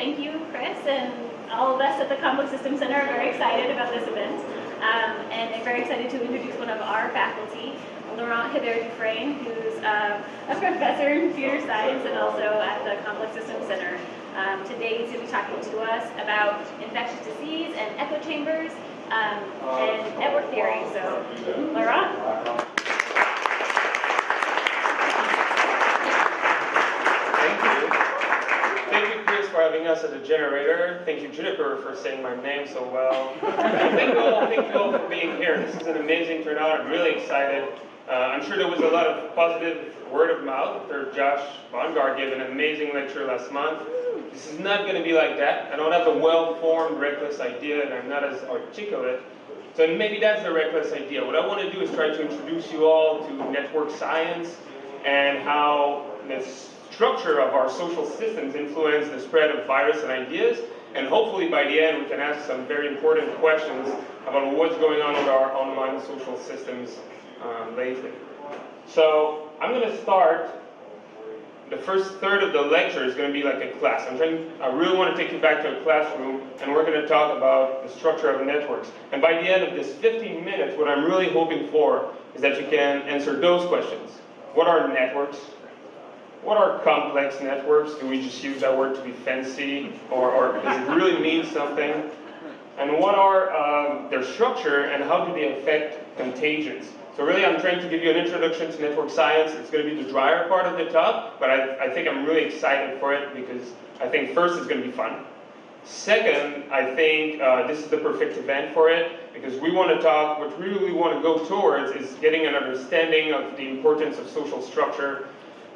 thank you, Chris, and all of us at the Complex Systems Center are very excited about this event. And I'm very excited to introduce one of our faculty, Laurent Hébert-Dufresne, who's a professor in computer science and also at the Complex Systems Center. Today he's going to be talking to us about infectious disease and echo chambers and network theory. So, Laurent. Thank you, Chris, for having us at the generator. Thank you, Juniper, for saying my name so well. Thank you all for being here. This is an amazing turnout. I'm really excited. I'm sure there was a lot of positive word of mouth after Josh Bongard gave an amazing lecture last month. This is not going to be like that. I don't have a well-formed, reckless idea, and I'm not as articulate. So maybe that's the reckless idea. What I want to do is try to introduce you all to network science and how this structure of our social systems influence the spread of virus and ideas, and hopefully by the end we can ask some very important questions about what's going on with our online social systems lately. So I'm going to start. The first third of the lecture is going to be like a class. I really want to take you back to a classroom, and we're going to talk about the structure of networks. And by the end of this 15 minutes, what I'm really hoping for is that you can answer those questions. What are networks? What are complex networks? Do we just use that word to be fancy, or does it really mean something? And what are their structure, and how do they affect contagions? So really, I'm trying to give you an introduction to network science. It's going to be the drier part of the talk, but I think I'm really excited for it because I think first it's going to be fun. Second, I think this is the perfect event for it because we want to talk, what we really want to go towards is getting an understanding of the importance of social structure,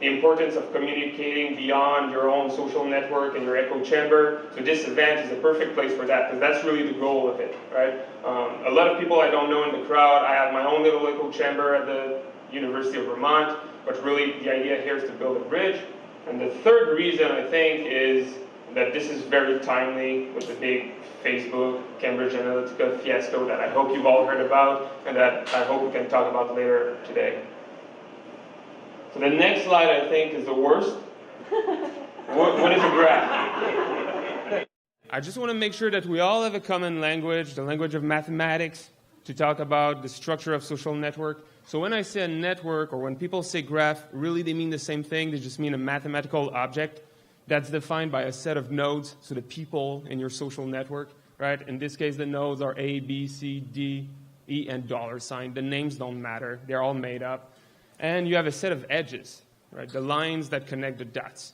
the importance of communicating beyond your own social network and your echo chamber. So this event is a perfect place for that because that's really the goal of it, right? A lot of people I don't know in the crowd. I have my own little echo chamber at the University of Vermont, but really the idea here is to build a bridge. And the third reason I think is that this is very timely with the big Facebook, Cambridge Analytica fiasco that I hope you've all heard about and that I hope we can talk about later today. So the next slide, I think, is the worst. What is a graph? I just want to make sure that we all have a common language, the language of mathematics, to talk about the structure of social network. So when I say a network, or when people say graph, really they mean the same thing. They just mean a mathematical object that's defined by a set of nodes, so the people in your social network, right? In this case, the nodes are A, B, C, D, E, and $sign. The names don't matter. They're all made up. And you have a set of edges, right? The lines that connect the dots.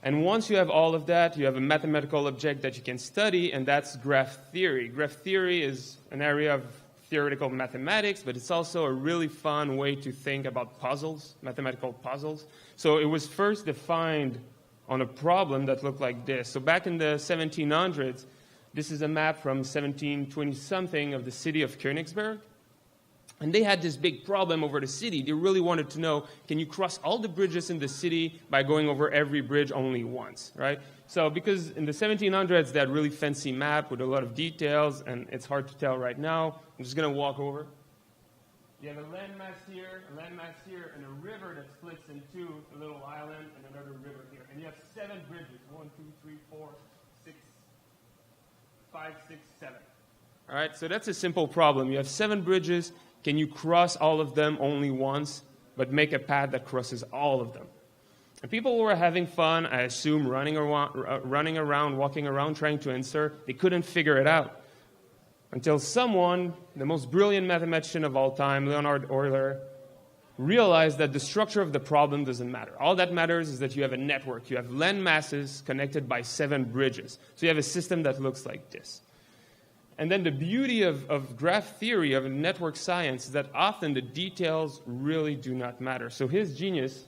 And once you have all of that, you have a mathematical object that you can study, and that's graph theory. Graph theory is an area of theoretical mathematics, but it's also a really fun way to think about puzzles, mathematical puzzles. So it was first defined on a problem that looked like this. So back in the 1700s, this is a map from 1720-something of the city of Königsberg. And they had this big problem over the city. They really wanted to know, can you cross all the bridges in the city by going over every bridge only once, right? So because in the 1700s, they had really fancy map with a lot of details, and it's hard to tell right now. I'm just going to walk over. You have a landmass here, and a river that splits in two, a little island, and another river here. And you have 7 bridges, 1, 2, 3, 4, 6, 5, 6, 7. All right, so that's a simple problem. You have 7 bridges. Can you cross all of them only once, but make a path that crosses all of them? And people were having fun, I assume, running around, walking around, trying to answer. They couldn't figure it out. Until someone, the most brilliant mathematician of all time, Leonhard Euler, realized that the structure of the problem doesn't matter. All that matters is that you have a network. You have land masses connected by 7 bridges. So you have a system that looks like this. And then the beauty of graph theory, of network science, is that often the details really do not matter. So his genius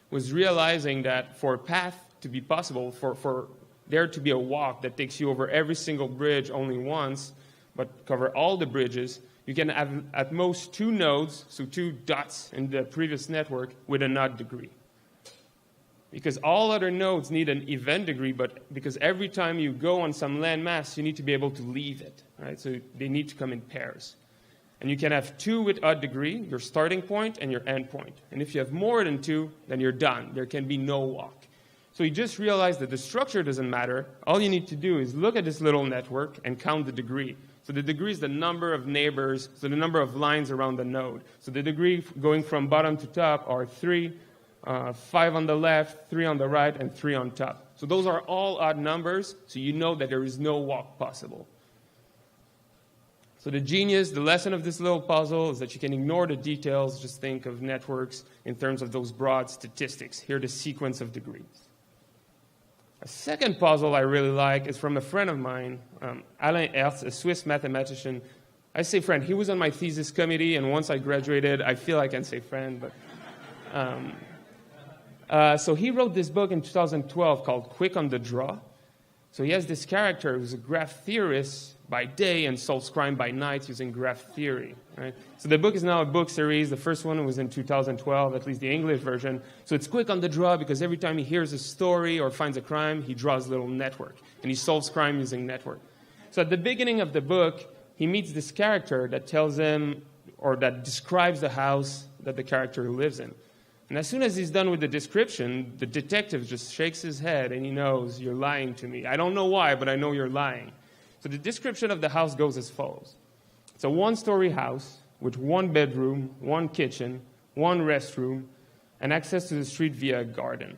was realizing that for a path to be possible, for there to be a walk that takes you over every single bridge only once, but cover all the bridges, you can have at most 2 nodes, so 2 dots in the previous network with a knot degree. Because all other nodes need an event degree, but because every time you go on some landmass, you need to be able to leave it, right? So they need to come in pairs. And you can have 2 with odd degree, your starting point and your end point. And if you have more than 2, then you're done. There can be no walk. So he just realized that the structure doesn't matter. All you need to do is look at this little network and count the degree. So the degree is the number of neighbors, so the number of lines around the node. So the degree going from bottom to top are 3, 5 on the left, 3 on the right, and 3 on top. So those are all odd numbers, so you know that there is no walk possible. So the lesson of this little puzzle is that you can ignore the details, just think of networks in terms of those broad statistics. Here, the sequence of degrees. A second puzzle I really like is from a friend of mine, Alain Hertz, a Swiss mathematician. I say friend. He was on my thesis committee, and once I graduated, I feel I can say friend. But so he wrote this book in 2012 called Quick on the Draw. So he has this character who's a graph theorist by day and solves crime by night using graph theory. Right? So the book is now a book series. The first one was in 2012, at least the English version. So it's quick on the draw because every time he hears a story or finds a crime, he draws a little network. And he solves crime using network. So at the beginning of the book, he meets this character that tells him, or that describes the house that the character lives in. And as soon as he's done with the description, the detective just shakes his head and he knows, you're lying to me. I don't know why, but I know you're lying. So the description of the house goes as follows. It's a one-story house with 1 bedroom, 1 kitchen, 1 restroom, and access to the street via a garden.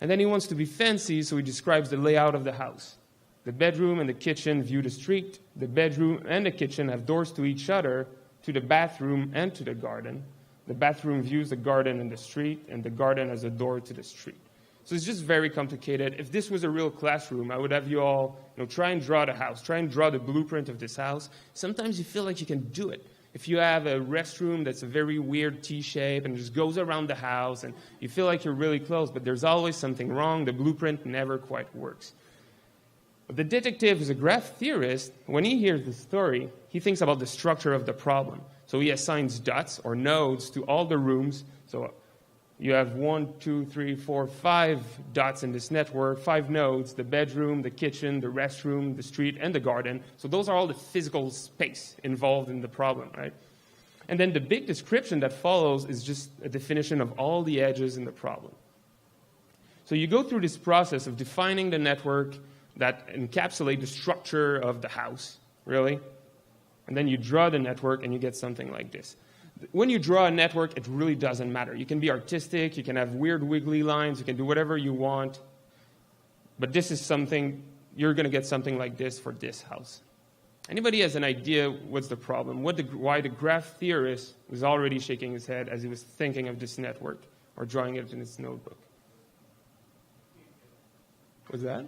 And then he wants to be fancy, so he describes the layout of the house. The bedroom and the kitchen view the street. The bedroom and the kitchen have doors to each other, to the bathroom and to the garden. The bathroom views the garden and the street, and the garden has a door to the street. So it's just very complicated. If this was a real classroom, I would have you all try and draw the house, try and draw the blueprint of this house. Sometimes you feel like you can do it. If you have a restroom that's a very weird T-shape and just goes around the house and you feel like you're really close, but there's always something wrong, the blueprint never quite works. But the detective is a graph theorist. When he hears the story, he thinks about the structure of the problem. So he assigns dots or nodes to all the rooms. So you have 1, 2, 3, 4, 5 dots in this network, 5 nodes, the bedroom, the kitchen, the restroom, the street, and the garden. So those are all the physical space involved in the problem, right? And then the big description that follows is just a definition of all the edges in the problem. So you go through this process of defining the network that encapsulate the structure of the house, really. And then you draw the network and you get something like this. When you draw a network, it really doesn't matter. You can be artistic, you can have weird wiggly lines, you can do whatever you want. But this is something, you're going to get something like this for this house. Anybody has an idea what's the problem? Why the graph theorist was already shaking his head as he was thinking of this network or drawing it in his notebook? What's that?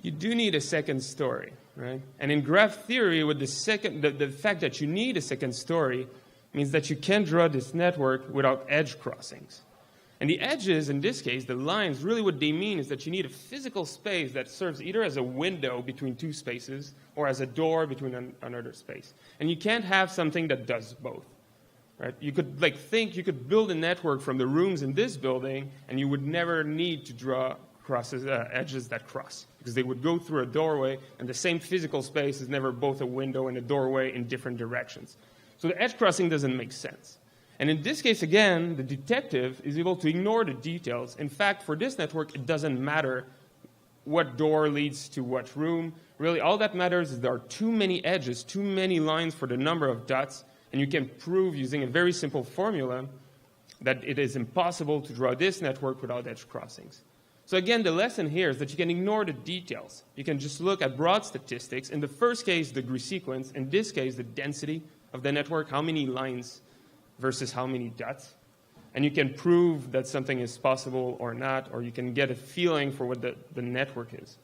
You do need a second story, right? And in graph theory, with the fact that you need a second story means that you can draw this network without edge crossings. And the edges, in this case, the lines, really what they mean is that you need a physical space that serves either as a window between 2 spaces or as a door between another space. And you can't have something that does both, right? You could you could build a network from the rooms in this building and you would never need to draw edges that cross, because they would go through a doorway, and the same physical space is never both a window and a doorway in different directions. So the edge crossing doesn't make sense. And in this case, again, the detective is able to ignore the details. In fact, for this network, it doesn't matter what door leads to what room. Really, all that matters is there are too many edges, too many lines for the number of dots, and you can prove using a very simple formula that it is impossible to draw this network without edge crossings. So again, the lesson here is that you can ignore the details. You can just look at broad statistics. In the first case, the degree sequence. In this case, the density of the network, how many lines versus how many dots. And you can prove that something is possible or not, or you can get a feeling for what the network is.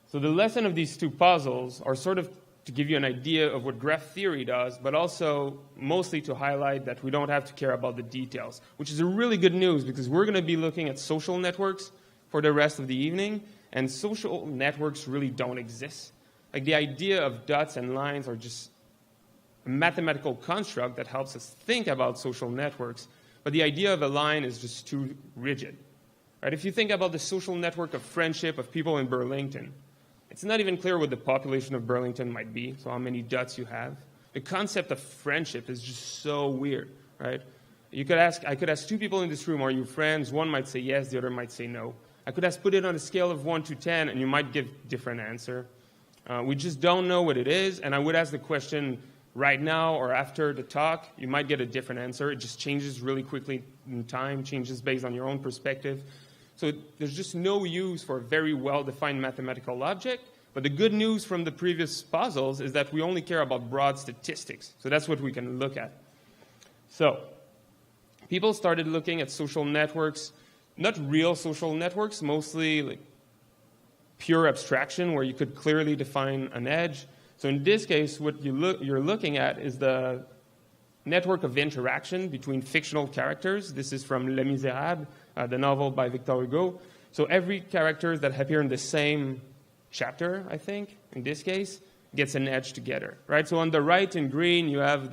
So the lesson of these 2 puzzles are sort of to give you an idea of what graph theory does, but also mostly to highlight that we don't have to care about the details, which is a really good news because we're going to be looking at social networks for the rest of the evening, and social networks really don't exist. Like the idea of dots and lines are just a mathematical construct that helps us think about social networks, but the idea of a line is just too rigid. Right? If you think about the social network of friendship of people in Burlington, It's not even clear what the population of Burlington might be, so how many dots you have. The concept of friendship is just so weird, right? I could ask two people in this room, are you friends? One might say yes, the other might say no. I could put it on a scale of 1 to 10, and you might give a different answer. We just don't know what it is, and I would ask the question right now or after the talk, you might get a different answer. It just changes really quickly in time, changes based on your own perspective. So there's just no use for a very well-defined mathematical object. But the good news from the previous puzzles is that we only care about broad statistics. So that's what we can look at. So people started looking at social networks, not real social networks, mostly like pure abstraction where you could clearly define an edge. So in this case, what you're looking at is the network of interaction between fictional characters. This is from Les Misérables, the novel by Victor Hugo. So every character that appears in the same chapter, I think, in this case, gets an edge together, right? So on the right in green, you have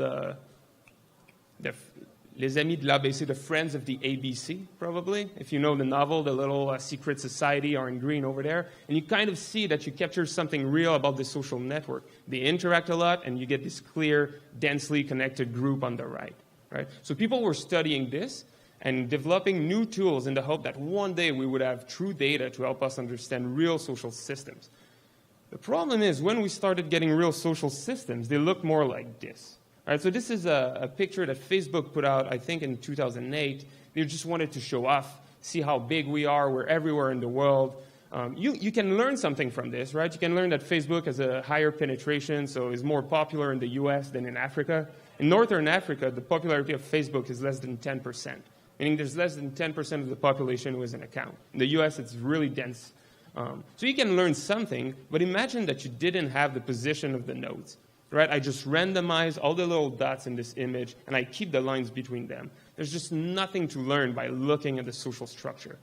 Les Amis de l'ABC, the friends of the ABC, probably. If you know the novel, the little secret society are in green over there. And you kind of see that you capture something real about the social network. They interact a lot, and you get this clear, densely connected group on the right, right? So people were studying this and developing new tools in the hope that one day we would have true data to help us understand real social systems. The problem is, when we started getting real social systems, they look more like this. All right, so this is a picture that Facebook put out, I think, in 2008. They just wanted to show off, see how big we are. We're everywhere in the world. You can learn something from this, right? You can learn that Facebook has a higher penetration, so is more popular in the US than in Africa. In Northern Africa, the popularity of Facebook is less than 10%, meaning there's less than 10% of the population who has an account. In the US, it's really dense. So you can learn something, but imagine that you didn't have the position of the nodes. Right? I just randomize all the little dots in this image, and I keep the lines between them. There's just nothing to learn by looking at the social structure.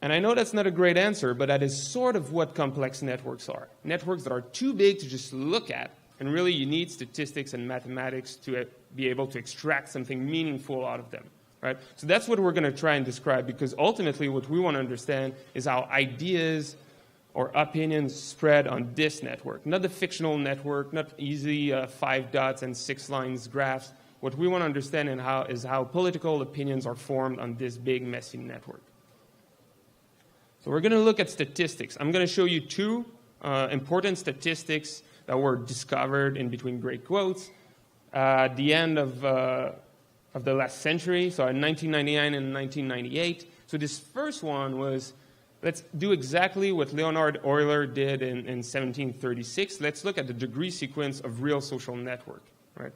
And I know that's not a great answer, but that is sort of what complex networks are. Networks that are too big to just look at, and really you need statistics and mathematics to be able to extract something meaningful out of them. Right? So that's what we're going to try and describe, because ultimately what we want to understand is how ideas or opinions spread on this network, not the fictional network, not easy 5 dots and 6 lines graphs. What we want to understand is how political opinions are formed on this big, messy network. So we're going to look at statistics. I'm going to show you 2 important statistics that were discovered in between great quotes at the end of the last century, so in 1999 and 1998. So this first one was, let's do exactly what Leonhard Euler did in 1736. Let's look at the degree sequence of real social network. Right?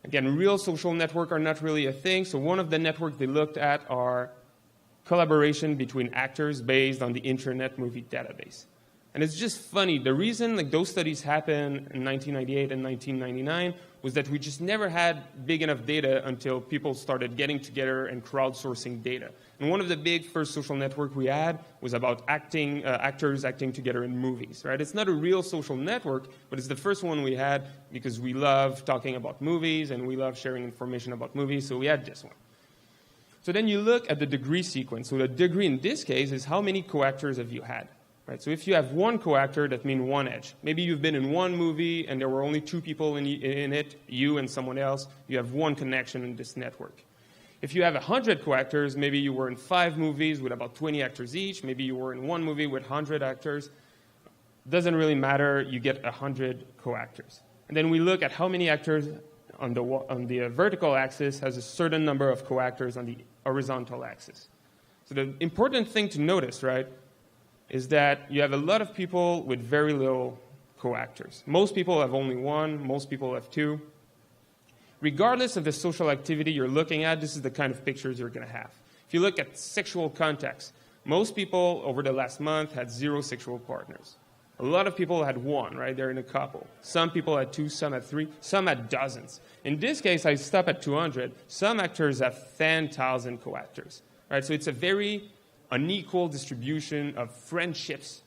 Again, real social networks are not really a thing. So one of the networks they looked at are collaboration between actors based on the Internet Movie Database. And it's just funny. The reason those studies happened in 1998 and 1999 was that we just never had big enough data until people started getting together and crowdsourcing data. And one of the big first social networks we had was about actors acting together in movies. Right? It's not a real social network, but it's the first one we had because we love talking about movies and we love sharing information about movies, so we had this one. So then you look at the degree sequence. So the degree in this case is how many co-actors have you had. Right, so if you have 1 co-actor, that means 1 edge. Maybe you've been in 1 movie and there were only 2 people in it, you and someone else. You have 1 connection in this network. If you have 100 co-actors, maybe you were in 5 movies with about 20 actors each. Maybe you were in 1 movie with 100 actors. Doesn't really matter. You get 100 co-actors. And then we look at how many actors on the vertical axis has a certain number of co-actors on the horizontal axis. So the important thing to notice, right, is that you have a lot of people with very little co-actors. Most people have only 1. Most people have 2. Regardless of the social activity you're looking at, this is the kind of pictures you're going to have. If you look at sexual context, most people over the last month had 0 sexual partners. A lot of people had 1, right? They're in a couple. Some people had 2, some had 3, some had dozens. In this case, I stop at 200. Some actors have 10,000 co-actors. Right? So it's a very unequal distribution of friendships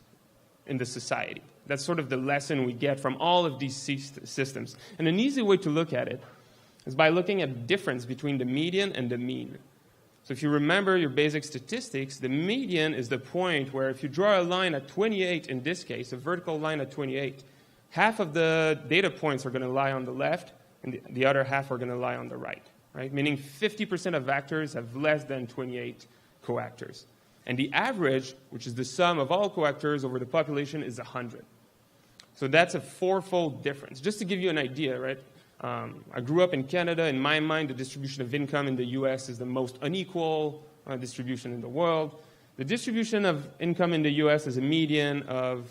in the society. That's sort of the lesson we get from all of these systems. And an easy way to look at it is by looking at the difference between the median and the mean. So if you remember your basic statistics, the median is the point where if you draw a line at 28, in this case, a vertical line at 28, half of the data points are going to lie on the left, and the other half are going to lie on the right, right? Meaning 50% of actors have less than 28 coactors. And the average, which is the sum of all coactors over the population, is 100. So that's a fourfold difference. Just to give you an idea, right? I grew up in Canada. In my mind, the distribution of income in the US is the most unequal distribution in the world. The distribution of income in the US is a median of,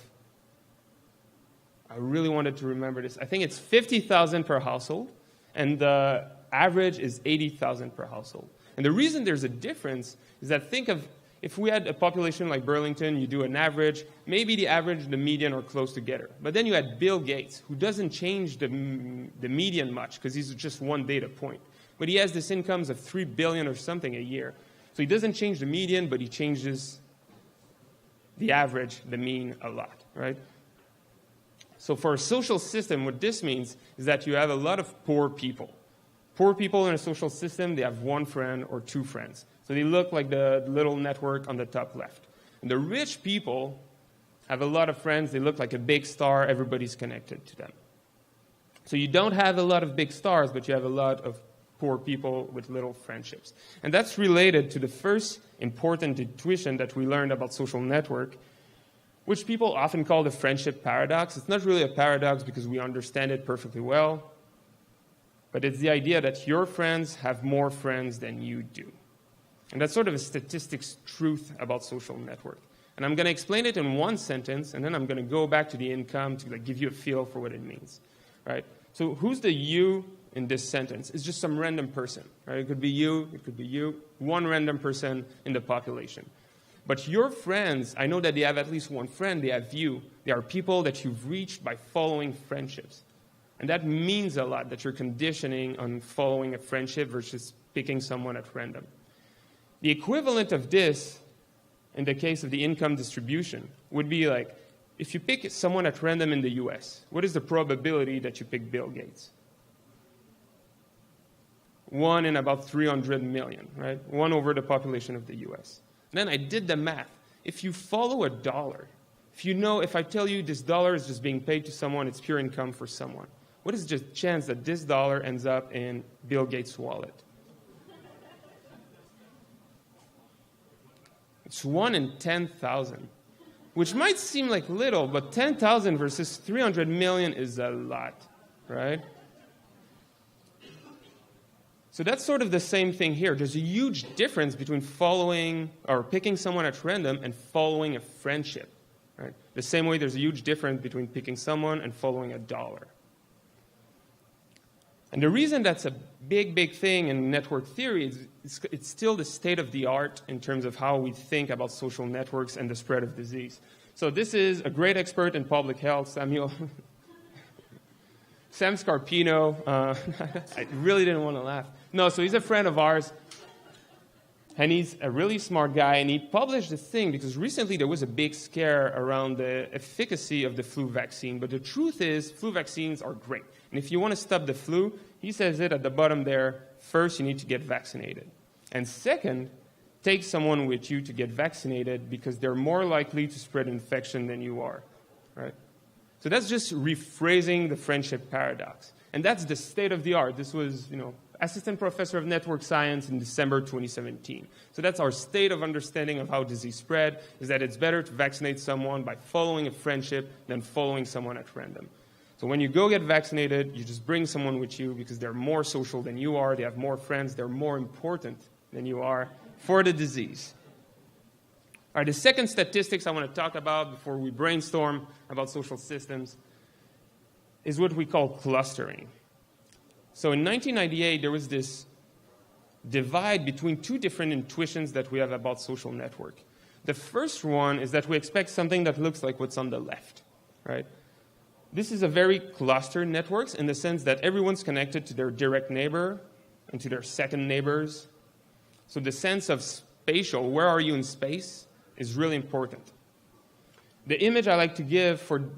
I really wanted to remember this, I think it's 50,000 per household, and the average is 80,000 per household. And the reason there's a difference is that think of, if we had a population like Burlington, you do an average, maybe the average and the median are close together. But then you had Bill Gates, who doesn't change the median much because he's just one data point. But he has this incomes of $3 billion or something a year. So he doesn't change the median, but he changes the average, the mean, a lot, right? So for a social system, what this means is that you have a lot of poor people. Poor people in a social system, they have one friend or two friends. So they look like the little network on the top left. And the rich people have a lot of friends. They look like a big star. Everybody's connected to them. So you don't have a lot of big stars, but you have a lot of poor people with little friendships. And that's related to the first important intuition that we learned about social network, which people often call the friendship paradox. It's not really a paradox because we understand it perfectly well, but it's the idea that your friends have more friends than you do. And that's sort of a statistics truth about social network. And I'm going to explain it in one sentence, and then I'm going to go back to the income to give you a feel for what it means. Right? So who's the you in this sentence? It's just some random person. Right? It could be you, one random person in the population. But your friends, I know that they have at least one friend, they have you. They are people that you've reached by following friendships. And that means a lot, that you're conditioning on following a friendship versus picking someone at random. The equivalent of this, in the case of the income distribution, would be like, if you pick someone at random in the US, what is the probability that you pick Bill Gates? 1 in about 300 million, right? 1 over the population of the US. And then I did the math. If you follow a dollar, if I tell you this dollar is just being paid to someone, it's pure income for someone, what is the chance that this dollar ends up in Bill Gates' wallet? It's 1 in 10,000, which might seem like little, but 10,000 versus 300 million is a lot, right? So that's sort of the same thing here. There's a huge difference between following or picking someone at random and following a friendship, right? The same way there's a huge difference between picking someone and following a dollar. And the reason that's a big, big thing in network theory is it's still the state of the art in terms of how we think about social networks and the spread of disease. So this is a great expert in public health, Sam Scarpino. I really didn't want to laugh. No, so he's a friend of ours, and he's a really smart guy, and he published this thing because recently there was a big scare around the efficacy of the flu vaccine. But the truth is, flu vaccines are great. And if you want to stop the flu, he says it at the bottom there, first you need to get vaccinated. And second, take someone with you to get vaccinated because they're more likely to spread infection than you are, right? So that's just rephrasing the friendship paradox. And that's the state of the art. This was, assistant professor of network science in December 2017. So that's our state of understanding of how disease spread, is that it's better to vaccinate someone by following a friendship than following someone at random. So when you go get vaccinated, you just bring someone with you because they're more social than you are, they have more friends, they're more important than you are for the disease. All right, the second statistics I want to talk about before we brainstorm about social systems is what we call clustering. So in 1998, there was this divide between two different intuitions that we have about social network. The first one is that we expect something that looks like what's on the left, right? This is a very clustered network in the sense that everyone's connected to their direct neighbor and to their second neighbors. So the sense of spatial, where are you in space, is really important. The image I like to give for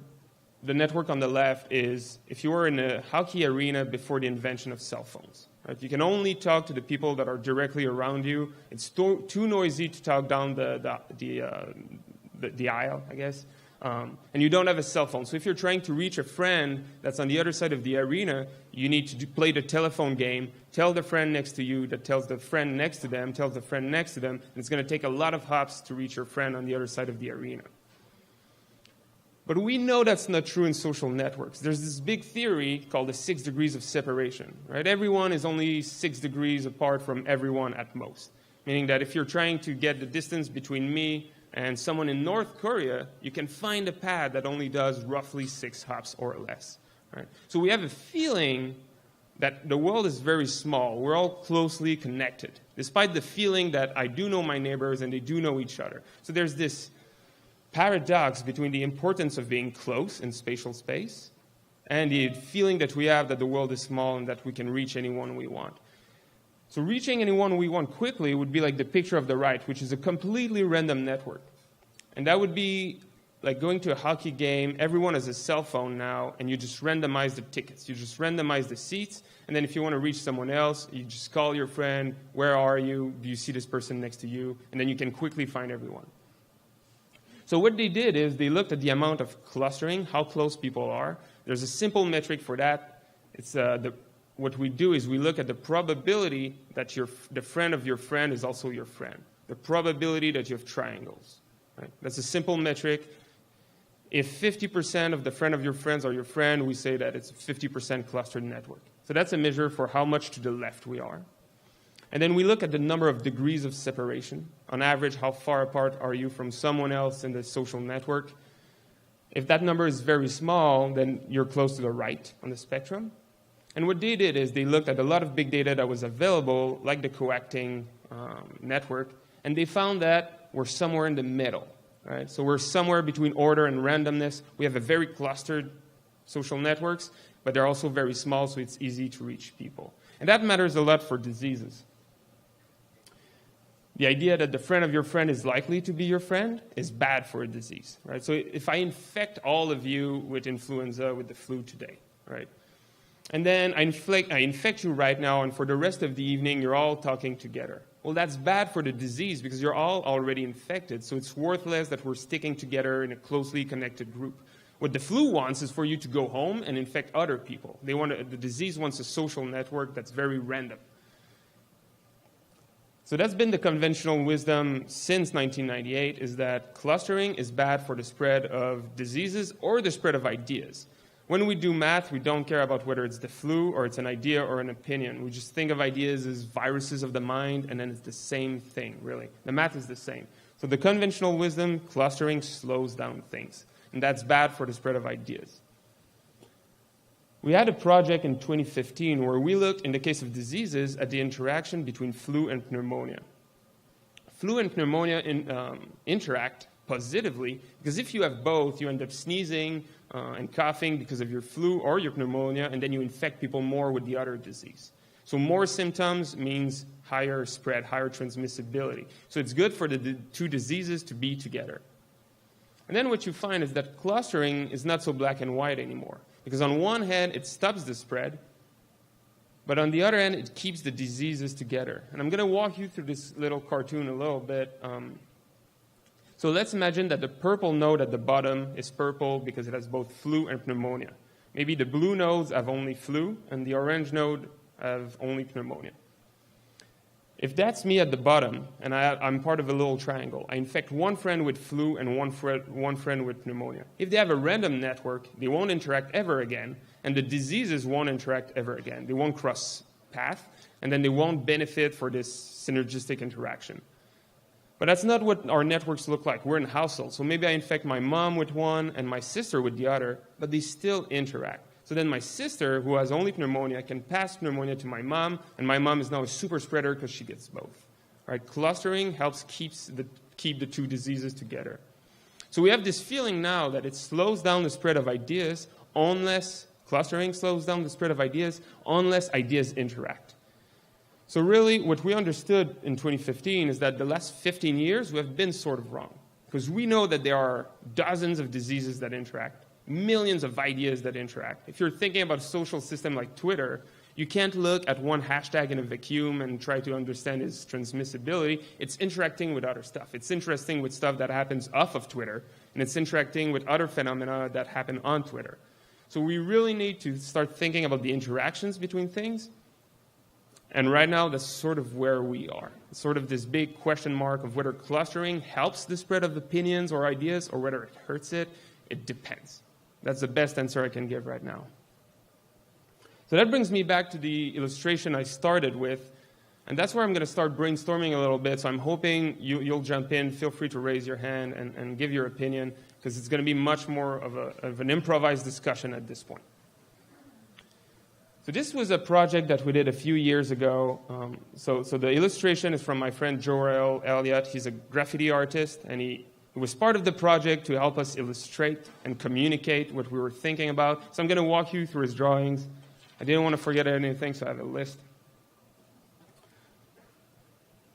the network on the left is if you were in a hockey arena before the invention of cell phones. Right? You can only talk to the people that are directly around you. It's too noisy to talk down the aisle, I guess. And you don't have a cell phone. So if you're trying to reach a friend that's on the other side of the arena, you need to play the telephone game, tell the friend next to you that tells the friend next to them, tells the friend next to them, and it's going to take a lot of hops to reach your friend on the other side of the arena. But we know that's not true in social networks. There's this big theory called the 6 degrees of separation. Right? Everyone is only 6 degrees apart from everyone at most, meaning that if you're trying to get the distance between me and someone in North Korea, you can find a pad that only does roughly 6 hops or less. Right? So we have a feeling that the world is very small. We're all closely connected, despite the feeling that I do know my neighbors and they do know each other. So there's this paradox between the importance of being close in spatial space and the feeling that we have that the world is small and that we can reach anyone we want. So reaching anyone we want quickly would be like the picture of the right, which is a completely random network. And that would be like going to a hockey game. Everyone has a cell phone now, and you just randomize the tickets. You just randomize the seats, and then if you want to reach someone else, you just call your friend, where are you? Do you see this person next to you? And then you can quickly find everyone. So what they did is they looked at the amount of clustering, how close people are. There's a simple metric for that. It's what we do is we look at the probability that the friend of your friend is also your friend. The probability that you have triangles. Right? That's a simple metric. If 50% of the friend of your friends are your friend, we say that it's a 50% clustered network. So that's a measure for how much to the left we are. And then we look at the number of degrees of separation. On average, how far apart are you from someone else in the social network? If that number is very small, then you're close to the right on the spectrum. And what they did is they looked at a lot of big data that was available, like the coacting network, and they found that we're somewhere in the middle. Right? So we're somewhere between order and randomness. We have a very clustered social networks, but they're also very small, so it's easy to reach people. And that matters a lot for diseases. The idea that the friend of your friend is likely to be your friend is bad for a disease. Right? So if I infect all of you with influenza, with the flu today, right? And then I infect you right now, and for the rest of the evening, you're all talking together. Well, that's bad for the disease because you're all already infected, so it's worthless that we're sticking together in a closely connected group. What the flu wants is for you to go home and infect other people. The disease wants a social network that's very random. So that's been the conventional wisdom since 1998, is that clustering is bad for the spread of diseases or the spread of ideas. When we do math, we don't care about whether it's the flu or it's an idea or an opinion. We just think of ideas as viruses of the mind, and then it's the same thing, really. The math is the same. So the conventional wisdom, clustering, slows down things. And that's bad for the spread of ideas. We had a project in 2015 where we looked, in the case of diseases, at the interaction between flu and pneumonia. Flu and pneumonia interact positively, because if you have both, you end up sneezing and coughing because of your flu or your pneumonia, and then you infect people more with the other disease. So more symptoms means higher spread, higher transmissibility. So it's good for the two diseases to be together. And then what you find is that clustering is not so black and white anymore, because on one hand, it stops the spread, but on the other hand, it keeps the diseases together. And I'm going to walk you through this little cartoon a little bit. So let's imagine that the purple node at the bottom is purple because it has both flu and pneumonia. Maybe the blue nodes have only flu, and the orange node have only pneumonia. If that's me at the bottom, and I'm part of a little triangle, I infect one friend with flu and one friend with pneumonia. If they have a random network, they won't interact ever again, and the diseases won't interact ever again. They won't cross path, and then they won't benefit for this synergistic interaction. But that's not what our networks look like. We're in households, so maybe I infect my mom with one and my sister with the other, but they still interact. So then my sister, who has only pneumonia, can pass pneumonia to my mom, and my mom is now a super spreader because she gets both. Right? Clustering helps keep the two diseases together. So we have this feeling now that it slows down the spread of ideas unless clustering slows down the spread of ideas unless ideas interact. So really, what we understood in 2015 is that the last 15 years we have been sort of wrong, because we know that there are dozens of diseases that interact, millions of ideas that interact. If you're thinking about a social system like Twitter, You can't look at one hashtag in a vacuum and try to understand its transmissibility. It's interacting with other stuff. It's interesting with stuff that happens off of Twitter, and it's interacting with other phenomena that happen on Twitter. So we really need to start thinking about the interactions between things. And right now, that's sort of where we are. It's sort of this big question mark of whether clustering helps the spread of opinions or ideas or whether it hurts it. It depends. That's the best answer I can give right now. So that brings me back to the illustration I started with, and that's where I'm going to start brainstorming a little bit, so I'm hoping you'll jump in. Feel free to raise your hand and give your opinion, because it's going to be much more of an improvised discussion at this point. So this was a project that we did a few years ago. So the illustration is from my friend Joel Elliott. He's a graffiti artist, and he was part of the project to help us illustrate and communicate what we were thinking about. So I'm going to walk you through his drawings. I didn't want to forget anything, so I have a list.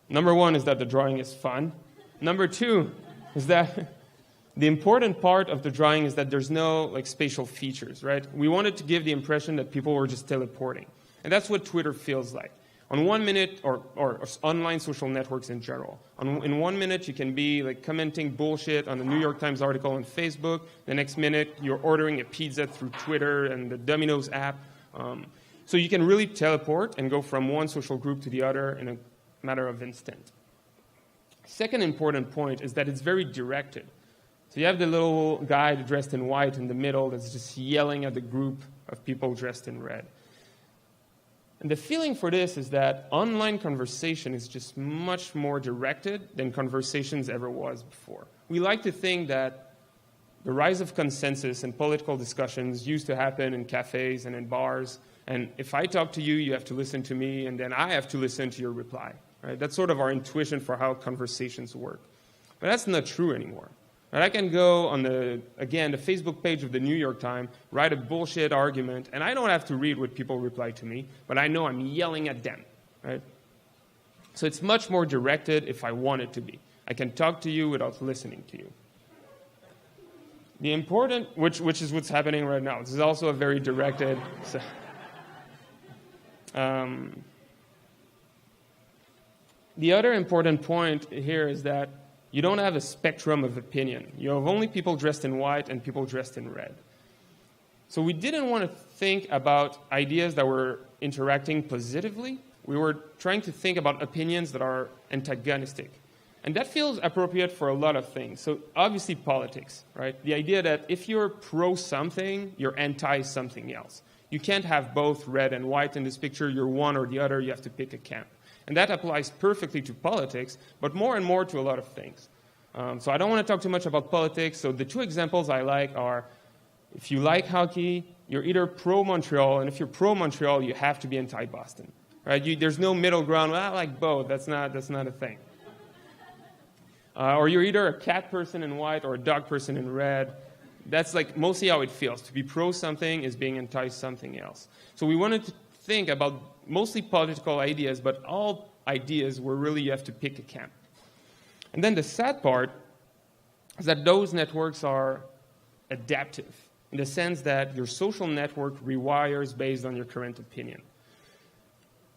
Number one is that the drawing is fun. Number two is that the important part of the drawing is that there's no spatial features, right? We wanted to give the impression that people were just teleporting. And that's what Twitter feels like. On 1 minute, or online social networks in general, in 1 minute you can be commenting bullshit on the New York Times article on Facebook. The next minute you're ordering a pizza through Twitter and the Domino's app. So you can really teleport and go from one social group to the other in a matter of instant. Second important point is that it's very directed. So you have the little guy dressed in white in the middle that's just yelling at the group of people dressed in red. And the feeling for this is that online conversation is just much more directed than conversations ever was before. We like to think that the rise of consensus and political discussions used to happen in cafes and in bars, and if I talk to you, you have to listen to me, and then I have to listen to your reply. Right? That's sort of our intuition for how conversations work. But that's not true anymore. Right? I can go on the Facebook page of the New York Times, write a bullshit argument, and I don't have to read what people reply to me, but I know I'm yelling at them. Right? So it's much more directed if I want it to be. I can talk to you without listening to you. The important, which is what's happening right now. This is also a very directed. The other important point here is that you don't have a spectrum of opinion. You have only people dressed in white and people dressed in red. So we didn't want to think about ideas that were interacting positively. We were trying to think about opinions that are antagonistic. And that feels appropriate for a lot of things. So obviously politics, right? The idea that if you're pro-something, you're anti-something else. You can't have both red and white in this picture. You're one or the other. You have to pick a camp. And that applies perfectly to politics, but more and more to a lot of things. So I don't want to talk too much about politics. So the two examples I like are, if you like hockey, you're either pro-Montreal, and if you're pro-Montreal, you have to be anti-Boston. Right? There's no middle ground. Well, I like both. That's not a thing. Or you're either a cat person in white or a dog person in red. That's mostly how it feels. To be pro-something is being anti-something else. So we wanted to think about mostly political ideas, but all ideas where really you have to pick a camp. And then the sad part is that those networks are adaptive, in the sense that your social network rewires based on your current opinion.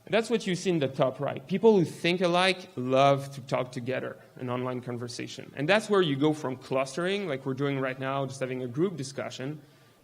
That's what you see in the top right. People who think alike love to talk together in online conversation. And that's where you go from clustering, like we're doing right now, just having a group discussion,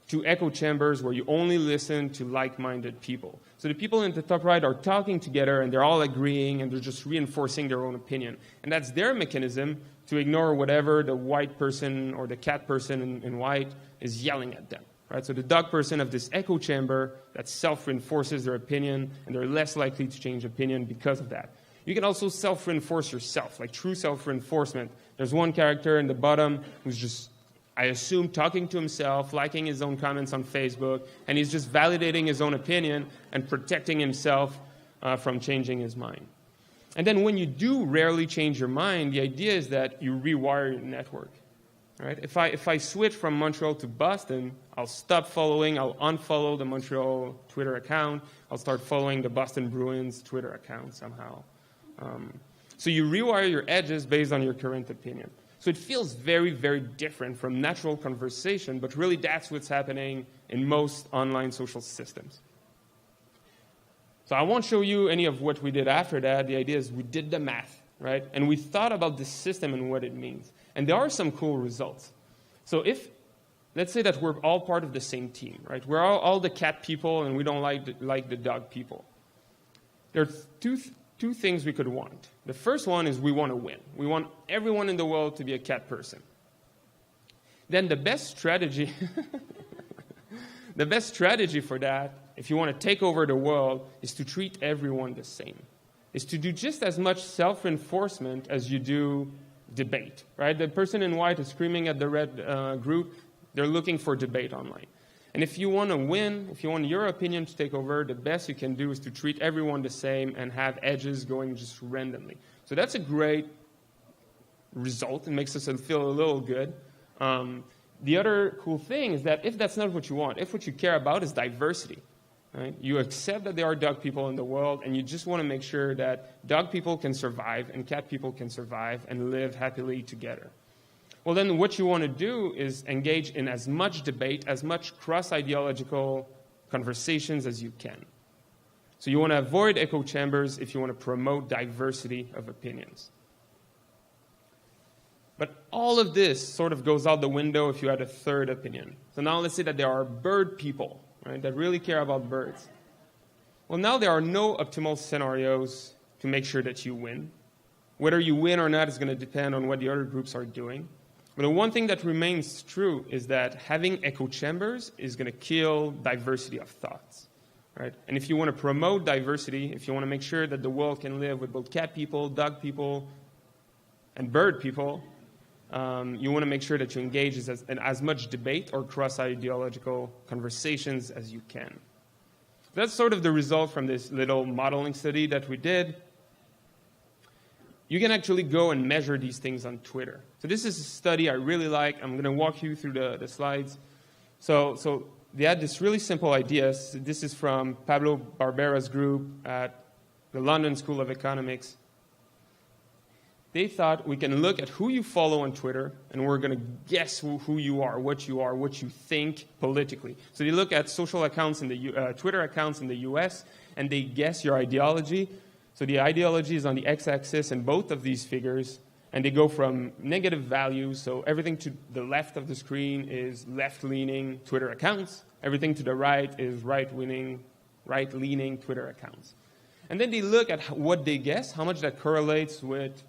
to echo chambers where you only listen to like-minded people. So the people in the top right are talking together, and they're all agreeing, and they're just reinforcing their own opinion. And that's their mechanism to ignore whatever the white person or the cat person in white is yelling at them. Right? So the dog person have this echo chamber that self-reinforces their opinion, and they're less likely to change opinion because of that. You can also self-reinforce yourself, like true self-reinforcement. There's one character in the bottom who's just, I assume, talking to himself, liking his own comments on Facebook, and he's just validating his own opinion and protecting himself from changing his mind. And then when you do rarely change your mind, the idea is that you rewire your network. Right? If I switch from Montreal to Boston, I'll stop following, I'll unfollow the Montreal Twitter account, I'll start following the Boston Bruins Twitter account somehow. So you rewire your edges based on your current opinion. So it feels very, very different from natural conversation, but really that's what's happening in most online social systems. So I won't show you any of what we did after that. The idea is we did the math, right? And we thought about the system and what it means. And there are some cool results. So let's say that we're all part of the same team, right? We're all the cat people and we don't like the dog people. There's two things we could want. The first one is we want to win. We want everyone in the world to be a cat person. Then the best strategy, the best strategy for that, if you want to take over the world, is to treat everyone the same. Is to do just as much self-reinforcement as you do debate, right? The person in white is screaming at the red group. They're looking for debate online. And if you want to win, if you want your opinion to take over, the best you can do is to treat everyone the same and have edges going just randomly. So that's a great result. It makes us feel a little good. The other cool thing is that if that's not what you want, if what you care about is diversity, right? You accept that there are dog people in the world, and you just want to make sure that dog people can survive and cat people can survive and live happily together. Well, then what you want to do is engage in as much debate, as much cross-ideological conversations as you can. So you want to avoid echo chambers if you want to promote diversity of opinions. But all of this sort of goes out the window if you had a third opinion. So now let's say that there are bird people, right, that really care about birds. Well, now there are no optimal scenarios to make sure that you win. Whether you win or not is going to depend on what the other groups are doing. But the one thing that remains true is that having echo chambers is going to kill diversity of thoughts, right? And if you want to promote diversity, if you want to make sure that the world can live with both cat people, dog people, and bird people, you want to make sure that you engage in as much debate or cross-ideological conversations as you can. That's sort of the result from this little modeling study that we did. You can actually go and measure these things on Twitter. So this is a study I really like. I'm going to walk you through the slides. So they had this really simple idea. This is from Pablo Barbera's group at the London School of Economics. They thought we can look at who you follow on Twitter, and we're going to guess who you are, what you think politically. So they look at social accounts in the Twitter accounts in the US, and they guess your ideology. So the ideology is on the x-axis in both of these figures, and they go from negative values, so everything to the left of the screen is left-leaning Twitter accounts, everything to the right is right-leaning Twitter accounts. And then they look at what they guess, how much that correlates with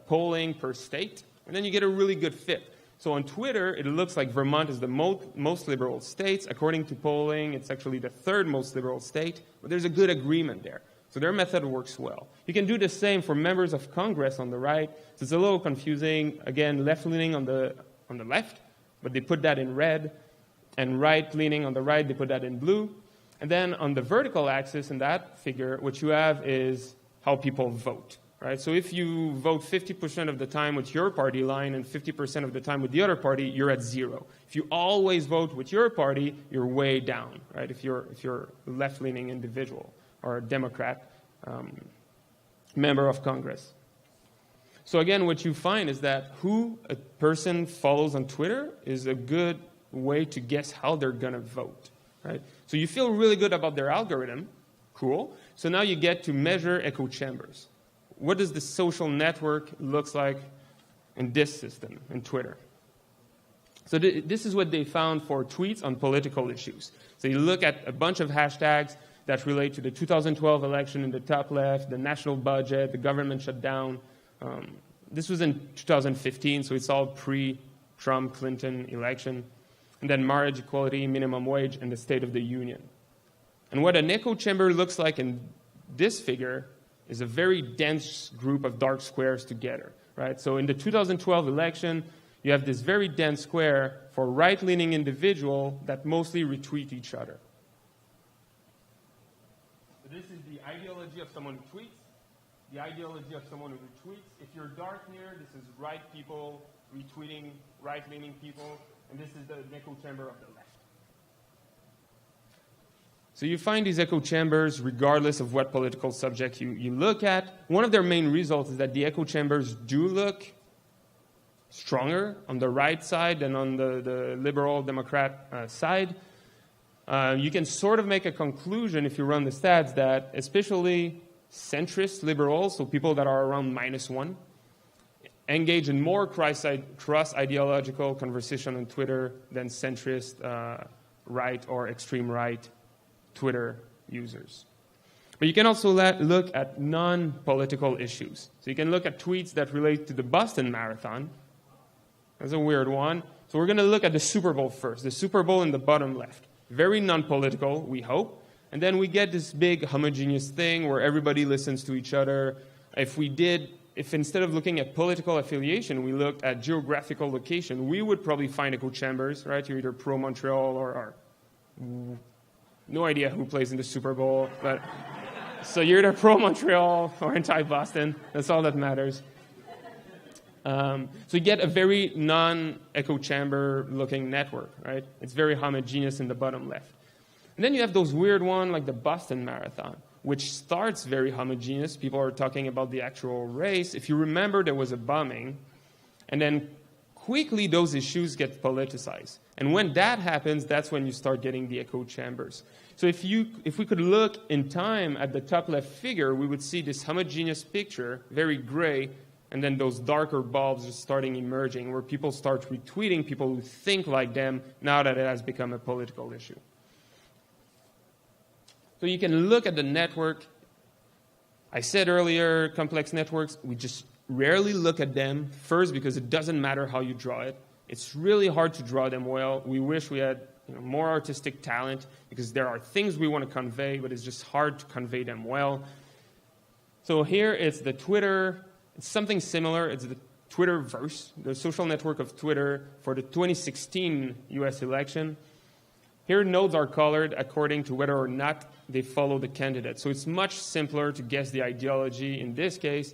polling per state, and then you get a really good fit. So on Twitter, it looks like Vermont is the most liberal state. According to polling, it's actually the third most liberal state, but there's a good agreement there. So their method works well. You can do the same for members of Congress on the right. So it's a little confusing. Again, left-leaning on the left, but they put that in red, and right-leaning on the right, they put that in blue. And then on the vertical axis in that figure, what you have is how people vote, right? So if you vote 50% of the time with your party line and 50% of the time with the other party, you're at 0. If you always vote with your party, you're way down, right? If you're a left-leaning individual or a Democrat member of Congress. So again, what you find is that who a person follows on Twitter is a good way to guess how they're going to vote, right? So you feel really good about their algorithm. Cool. So now you get to measure echo chambers. What does the social network look like in this system, in Twitter? So this is what they found for tweets on political issues. So you look at a bunch of hashtags that relate to the 2012 election in the top left, the national budget, the government shutdown. This was in 2015, so it's all pre-Trump, Clinton election. And then marriage equality, minimum wage, and the State of the Union. And what an echo chamber looks like in this figure is a very dense group of dark squares together, right? So in the 2012 election, you have this very dense square for right-leaning individuals that mostly retweet each other. This is the ideology of someone who tweets, the ideology of someone who retweets. If you're dark here, this is right people retweeting right-leaning people, and this is the echo chamber of the left. So you find these echo chambers regardless of what political subject you look at. One of their main results is that the echo chambers do look stronger on the right side than on the liberal Democrat side. you can sort of make a conclusion if you run the stats that especially centrist liberals, so people that are around -1, engage in more cross-ideological conversation on Twitter than centrist right or extreme right Twitter users. But you can also look at non-political issues. So you can look at tweets that relate to the Boston Marathon. That's a weird one. So we're going to look at the Super Bowl first. The Super Bowl in the bottom left. Very non-political, we hope. And then we get this big homogeneous thing where everybody listens to each other. If instead of looking at political affiliation, we looked at geographical location, we would probably find echo chambers, right? You're either pro-Montreal or no idea who plays in the Super Bowl. But so you're either pro-Montreal or anti-Boston. That's all that matters. So you get a very non-echo chamber looking network, right? It's very homogeneous in the bottom left. And then you have those weird ones like the Boston Marathon, which starts very homogeneous. People are talking about the actual race. If you remember, there was a bombing. And then quickly those issues get politicized. And when that happens, that's when you start getting the echo chambers. So if we could look in time at the top left figure, we would see this homogeneous picture, very gray, and then those darker bulbs just starting emerging, where people start retweeting people who think like them now that it has become a political issue. So you can look at the network. I said earlier, complex networks, we just rarely look at them first because it doesn't matter how you draw it. It's really hard to draw them well. We wish we had more artistic talent because there are things we want to convey, but it's just hard to convey them well. So here it's the Twitter. It's something similar. It's the Twitterverse, the social network of Twitter for the 2016 US election. Here nodes are colored according to whether or not they follow the candidate. So it's much simpler to guess the ideology. In this case,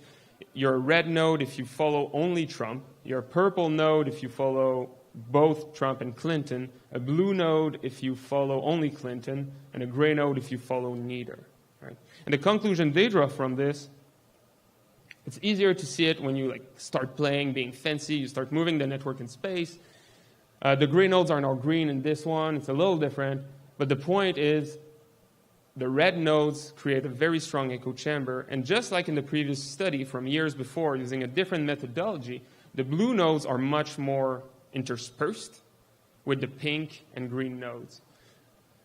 you're a red node if you follow only Trump. You're a purple node if you follow both Trump and Clinton. A blue node if you follow only Clinton. And a gray node if you follow neither. Right? And the conclusion they draw from this, it's easier to see it when you start playing, being fancy. You start moving the network in space. The gray nodes are now green in this one. It's a little different. But the point is, the red nodes create a very strong echo chamber. And just like in the previous study from years before, using a different methodology, the blue nodes are much more interspersed with the pink and green nodes.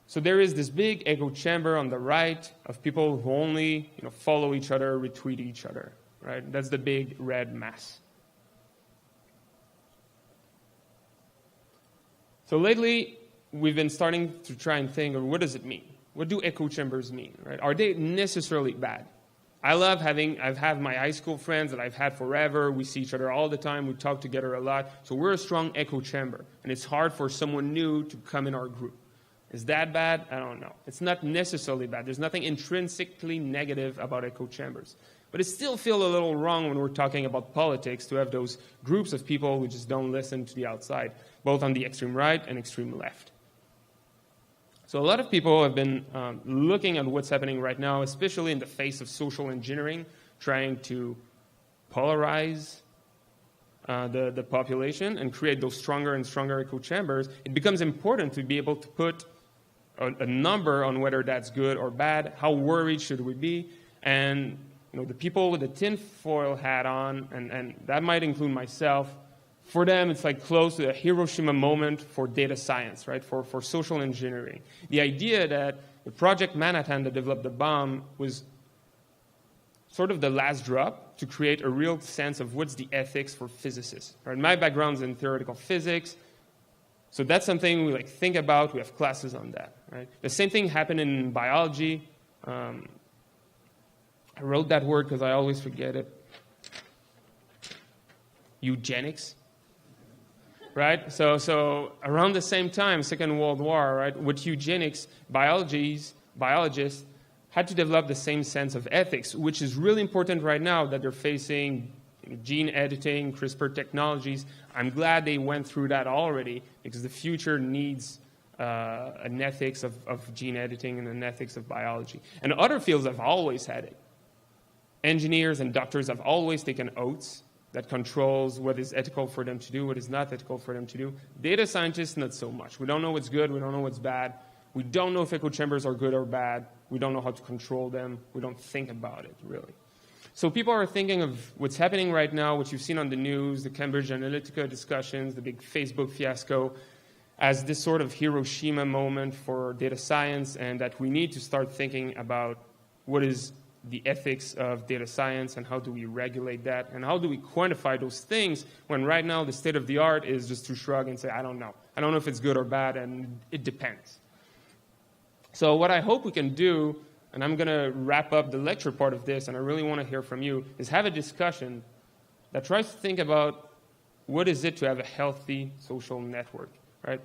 So there is this big echo chamber on the right of people who only follow each other, retweet each other. Right? That's the big red mass. So lately, we've been starting to try and think of what does it mean? What do echo chambers mean? Right? Are they necessarily bad? I've had my high school friends that I've had forever. We see each other all the time. We talk together a lot. So we're a strong echo chamber. And it's hard for someone new to come in our group. Is that bad? I don't know. It's not necessarily bad. There's nothing intrinsically negative about echo chambers. But it still feels a little wrong when we're talking about politics to have those groups of people who just don't listen to the outside, both on the extreme right and extreme left. So a lot of people have been looking at what's happening right now, especially in the face of social engineering, trying to polarize the population and create those stronger and stronger echo chambers. It becomes important to be able to put a number on whether that's good or bad. How worried should we be? And the people with the tinfoil hat on, and that might include myself, for them it's close to a Hiroshima moment for data science, right? For social engineering. The idea that the Project Manhattan that developed the bomb was sort of the last drop to create a real sense of what's the ethics for physicists. Right? My background's in theoretical physics, so that's something we think about. We have classes on that. Right? The same thing happened in biology. I wrote that word because I always forget it. Eugenics. Right? So around the same time, Second World War, right, with eugenics, biologists had to develop the same sense of ethics, which is really important right now that they're facing gene editing, CRISPR technologies. I'm glad they went through that already because the future needs an ethics of gene editing and an ethics of biology. And other fields have always had it. Engineers and doctors have always taken oaths that controls what is ethical for them to do, what is not ethical for them to do. Data scientists, not so much. We don't know what's good, we don't know what's bad. We don't know if echo chambers are good or bad. We don't know how to control them. We don't think about it, really. So people are thinking of what's happening right now, what you've seen on the news, the Cambridge Analytica discussions, the big Facebook fiasco, as this sort of Hiroshima moment for data science, and that we need to start thinking about what is the ethics of data science and how do we regulate that and how do we quantify those things when right now the state of the art is just to shrug and say, I don't know. I don't know if it's good or bad, and it depends. So what I hope we can do, and I'm going to wrap up the lecture part of this, and I really want to hear from you, is have a discussion that tries to think about what is it to have a healthy social network, right?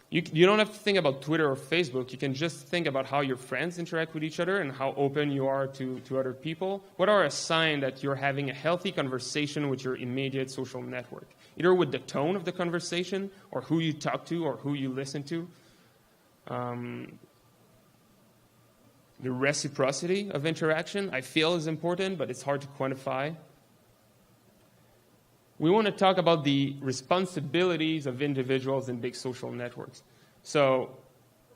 You don't have to think about Twitter or Facebook. You can just think about how your friends interact with each other and how open you are to other people. What are a sign that you're having a healthy conversation with your immediate social network? Either with the tone of the conversation or who you talk to or who you listen to. The reciprocity of interaction, I feel, is important, but it's hard to quantify. We want to talk about the responsibilities of individuals in big social networks. So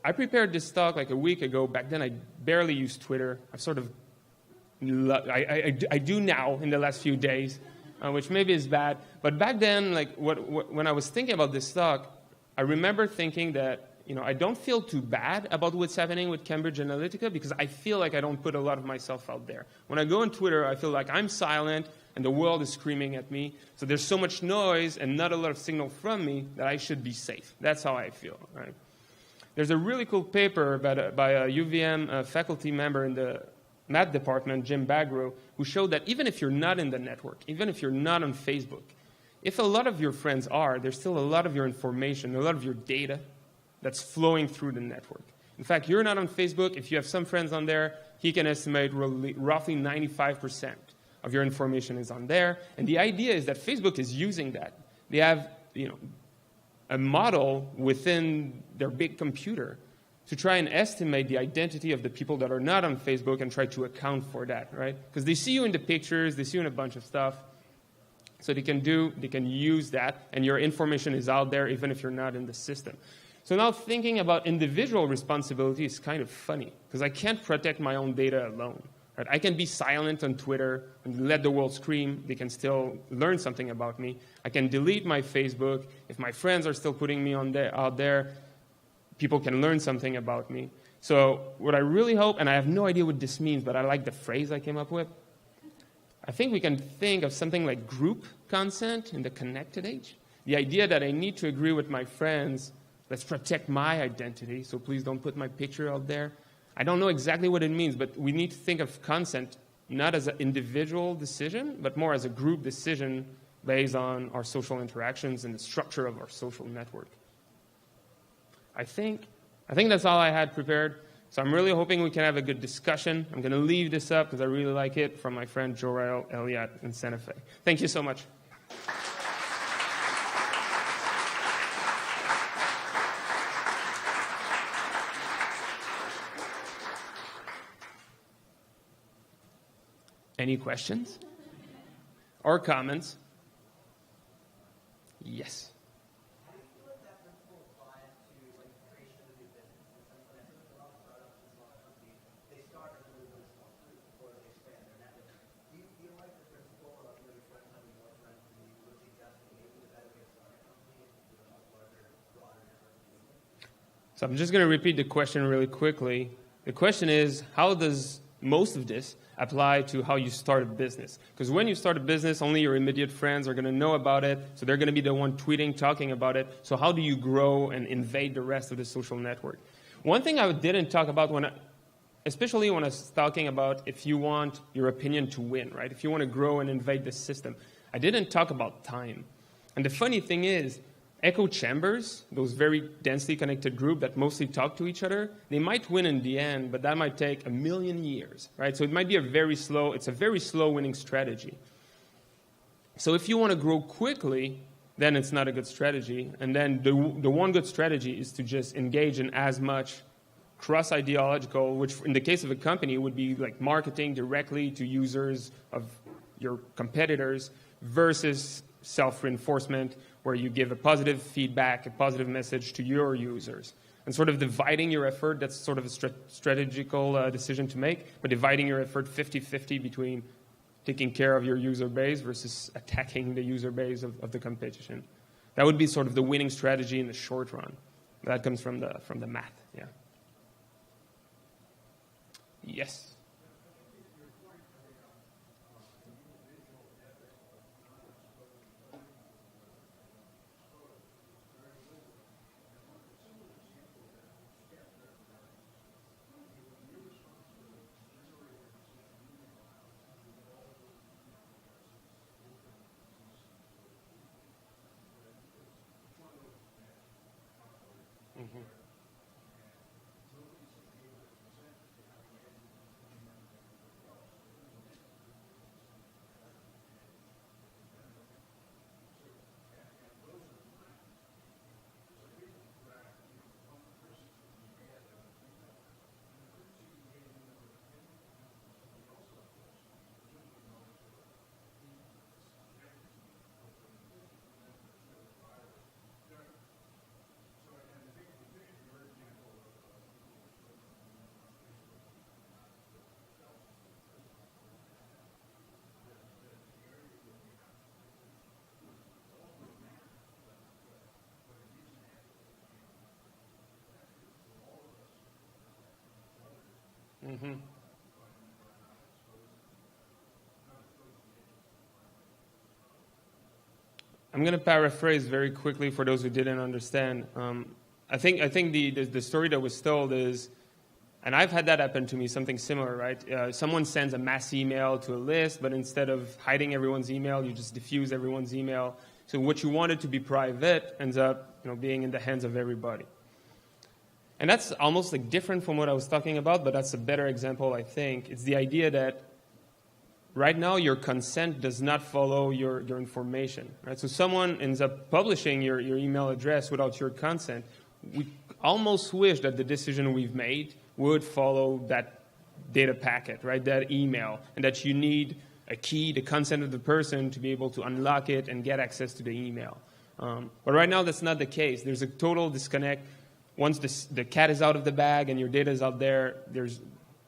I prepared this talk like a week ago. Back then, I barely used Twitter. I do now in the last few days, which maybe is bad. But back then, like when I was thinking about this talk, I remember thinking that I don't feel too bad about what's happening with Cambridge Analytica because I feel like I don't put a lot of myself out there. When I go on Twitter, I feel like I'm silent and the world is screaming at me. So there's so much noise and not a lot of signal from me that I should be safe. That's how I feel, right? There's a really cool paper by a UVM faculty member in the math department, Jim Bagro, who showed that even if you're not in the network, even if you're not on Facebook, if a lot of your friends are, there's still a lot of your information, a lot of your data that's flowing through the network. In fact, you're not on Facebook. If you have some friends on there, he can estimate roughly 95% of your information is on there. And the idea is that Facebook is using that. They have a model within their big computer to try and estimate the identity of the people that are not on Facebook and try to account for that, right? Because they see you in the pictures, they see you in a bunch of stuff. So they can use that, and your information is out there even if you're not in the system. So now thinking about individual responsibility is kind of funny, because I can't protect my own data alone. Right? I can be silent on Twitter and let the world scream. They can still learn something about me. I can delete my Facebook. If my friends are still putting me out there, people can learn something about me. So what I really hope, and I have no idea what this means, but I like the phrase I came up with. I think we can think of something like group consent in the connected age. The idea that I need to agree with my friends. Let's protect my identity, so please don't put my picture out there. I don't know exactly what it means, but we need to think of consent not as an individual decision, but more as a group decision based on our social interactions and the structure of our social network. I think that's all I had prepared. So I'm really hoping we can have a good discussion. I'm going to leave this up because I really like it from my friend Jorel Elliott in Santa Fe. Thank you so much. Any questions or comments? Yes. How do you feel like that principle applies to the creation of a new business? In the sense that I feel like a lot of startups and a lot of companies, they start as a really, really small group before they expand their network. Do you feel like the principle of your friends having more friends than you would suggest maybe the better way to start a company is to do a much larger, broader network of people? So I'm just going to repeat the question really quickly. The question is, how does most of this apply to how you start a business? Because when you start a business, only your immediate friends are going to know about it, so they're going to be the one tweeting, talking about it. So how do you grow and invade the rest of the social network? One thing I didn't talk about, especially when I was talking about if you want your opinion to win, right? If you want to grow and invade the system, I didn't talk about time. And the funny thing is, echo chambers, those very densely connected groups that mostly talk to each other, they might win in the end, but that might take 1,000,000 years, right? So it might be a very slow winning strategy. So if you want to grow quickly, then it's not a good strategy. And then the one good strategy is to just engage in as much cross-ideological, which in the case of a company would be like marketing directly to users of your competitors versus self-reinforcement, where you give a positive feedback, a positive message to your users. And sort of dividing your effort, that's sort of a strategical decision to make, but dividing your effort 50-50 between taking care of your user base versus attacking the user base of the competition. That would be sort of the winning strategy in the short run. That comes from the math, yeah. Yes. Mm-hmm. I'm going to paraphrase very quickly for those who didn't understand. I think the story that was told is, and I've had that happen to me, something similar, right? Someone sends a mass email to a list, but instead of hiding everyone's email, you just diffuse everyone's email. So what you wanted to be private ends up, being in the hands of everybody. And that's almost like different from what I was talking about, but that's a better example, I think. It's the idea that right now your consent does not follow your information. Right? So someone ends up publishing your email address without your consent. We almost wish that the decision we've made would follow that data packet, right? That email, and that you need a key, the consent of the person, to be able to unlock it and get access to the email. But right now that's not the case. There's a total disconnect. Once the cat is out of the bag and your data is out there, there's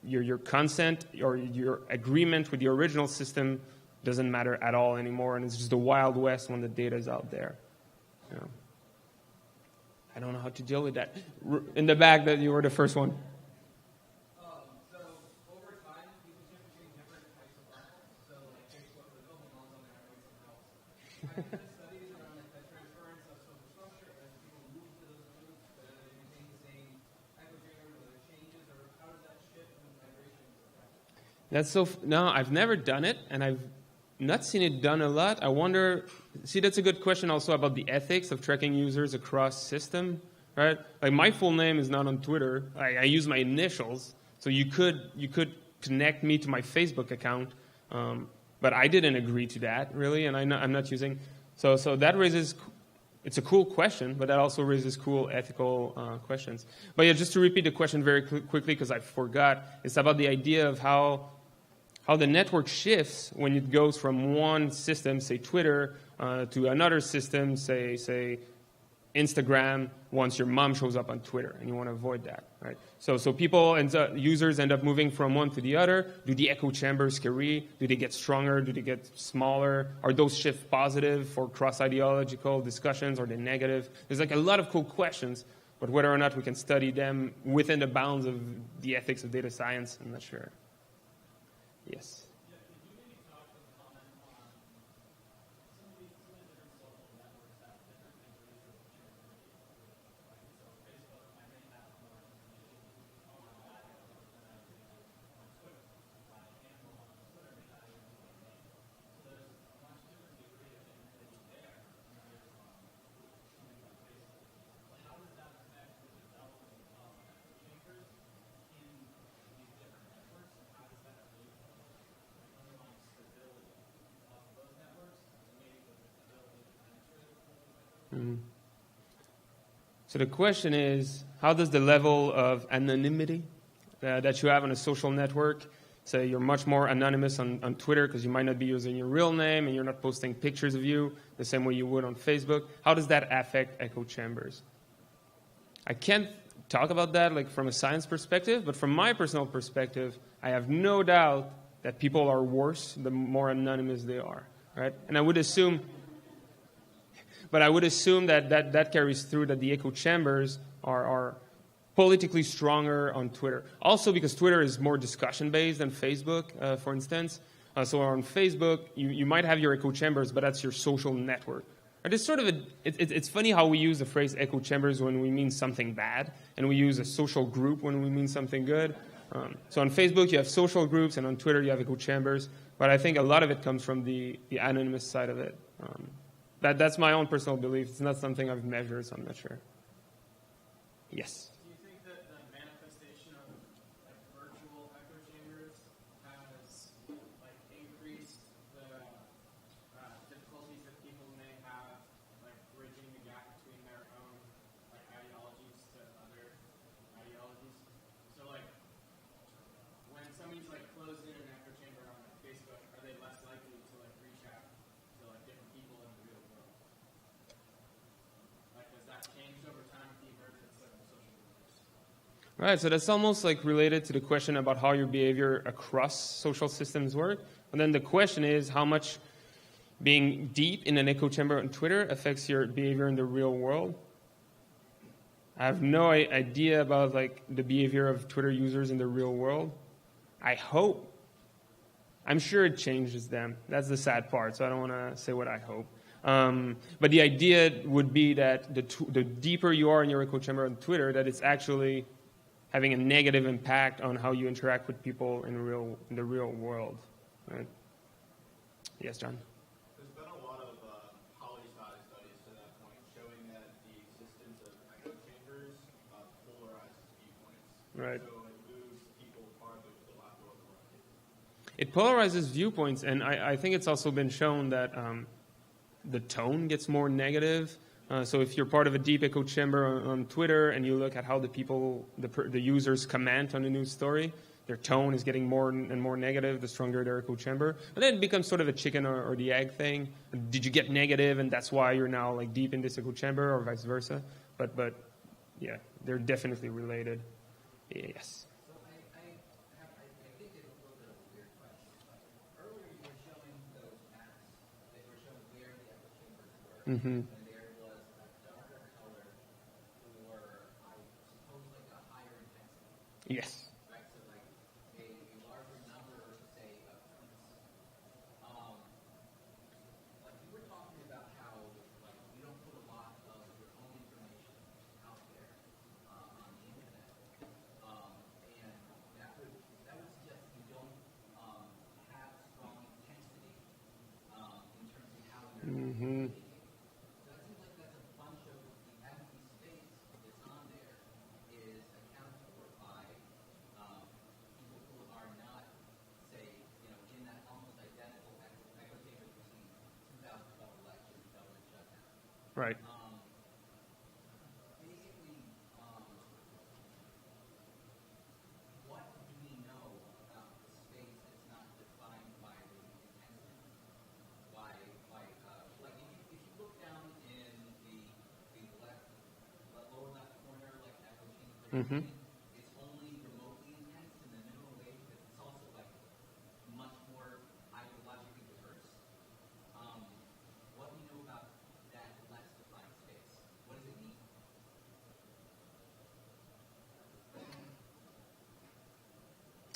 your consent or your agreement with the original system doesn't matter at all anymore, and it's just the Wild West when the data is out there. I don't know how to deal with that. In the back, that you were the first one. So over time, people tend to change different types of platforms. So like Facebook, the building on something, I'm doing something else. I've done studies around like the transference of social structure as people move to those groups, whether they maintain the same echo chamber, whether it changes, or how does that shift when migration is No, I've never done it, and I've not seen it done a lot. I wonder, that's a good question also about the ethics of tracking users across system, right? Like my full name is not on Twitter. I use my initials, so you could connect me to my Facebook account, but I didn't agree to that, really, and I'm not using. So that raises, it's a cool question, but that also raises cool ethical questions. But yeah, just to repeat the question very quickly, because I forgot, it's about the idea of how the network shifts when it goes from one system, say Twitter, to another system, say Instagram, once your mom shows up on Twitter, and you want to avoid that, right? So users end up moving from one to the other. Do the echo chambers scary? Do they get stronger? Do they get smaller? Are those shifts positive for cross-ideological discussions? Are they negative? There's like a lot of cool questions, but whether or not we can study them within the bounds of the ethics of data science, I'm not sure. Yes. So the question is, how does the level of anonymity that you have on a social network, say you're much more anonymous on Twitter because you might not be using your real name and you're not posting pictures of you the same way you would on Facebook, how does that affect echo chambers? I can't talk about that like from a science perspective, but from my personal perspective, I have no doubt that people are worse the more anonymous they are, right? And I would assume that carries through, that the echo chambers are politically stronger on Twitter. Also because Twitter is more discussion-based than Facebook, for instance. So on Facebook, you might have your echo chambers, but that's your social network. And it's sort of it's funny how we use the phrase echo chambers when we mean something bad, and we use a social group when we mean something good. So on Facebook, you have social groups, and on Twitter, you have echo chambers. But I think a lot of it comes from the anonymous side of it. That's my own personal belief. It's not something I've measured, so I'm not sure. Yes? Do you think that the manifestation of like virtual echo chambers has like increased the difficulties that people may have like bridging the gap between their own like ideologies to other ideologies? So like when somebody's like closed in an echo chamber on like Facebook, are they less likely to like reach out to like different people in the real world? Like has that changed over time with the emergence of social groups? Right, so that's almost like related to the question about how your behavior across social systems work. And then the question is how much being deep in an echo chamber on Twitter affects your behavior in the real world. I have no idea about like the behavior of Twitter users in the real world. I hope. I'm sure it changes them. That's the sad part, so I don't want to say what I hope. But the idea would be that the deeper you are in your echo chamber on Twitter, that it's actually having a negative impact on how you interact with people in the real world. Right? Yes, John? There's been a lot of poli-sci studies to that point showing that the existence of echo chambers polarizes viewpoints. Right. So it moves people farther to the left or the right. It polarizes viewpoints, and I think it's also been shown that the tone gets more negative. So if you're part of a deep echo chamber on Twitter and you look at how the users comment on a news story, their tone is getting more and more negative the stronger their echo chamber. And then it becomes sort of a chicken or the egg thing. Did you get negative and that's why you're now like deep in this echo chamber, or vice versa? But yeah, they're definitely related. Yes. So I think it's a little bit of a weird question. But earlier you were showing those maps. They were showing where the echo chambers were. Mm-hmm. And there was a darker color for, I suppose, like a higher intensity. Yes. Right? So like a larger number, say, of tweets. Like you were talking about how like you don't put a lot of your own information out there on the internet. And that would suggest you don't have strong intensity in terms of how you're Mm-hmm. communicating. So it seems like that's a bunch of the empty space that's on there is accounted for by people who are not, say, in that almost identical echo chamber between 2012 election and government shutdown. Right. Basically, what do we know about the space that's not defined by the intensity? Like if you look down in the lower left corner, like echo chamber, Mm-hmm. it's only remotely intense in the middle way, but it's also like much more ideologically diverse. What do we know about that less defined space? What does it mean?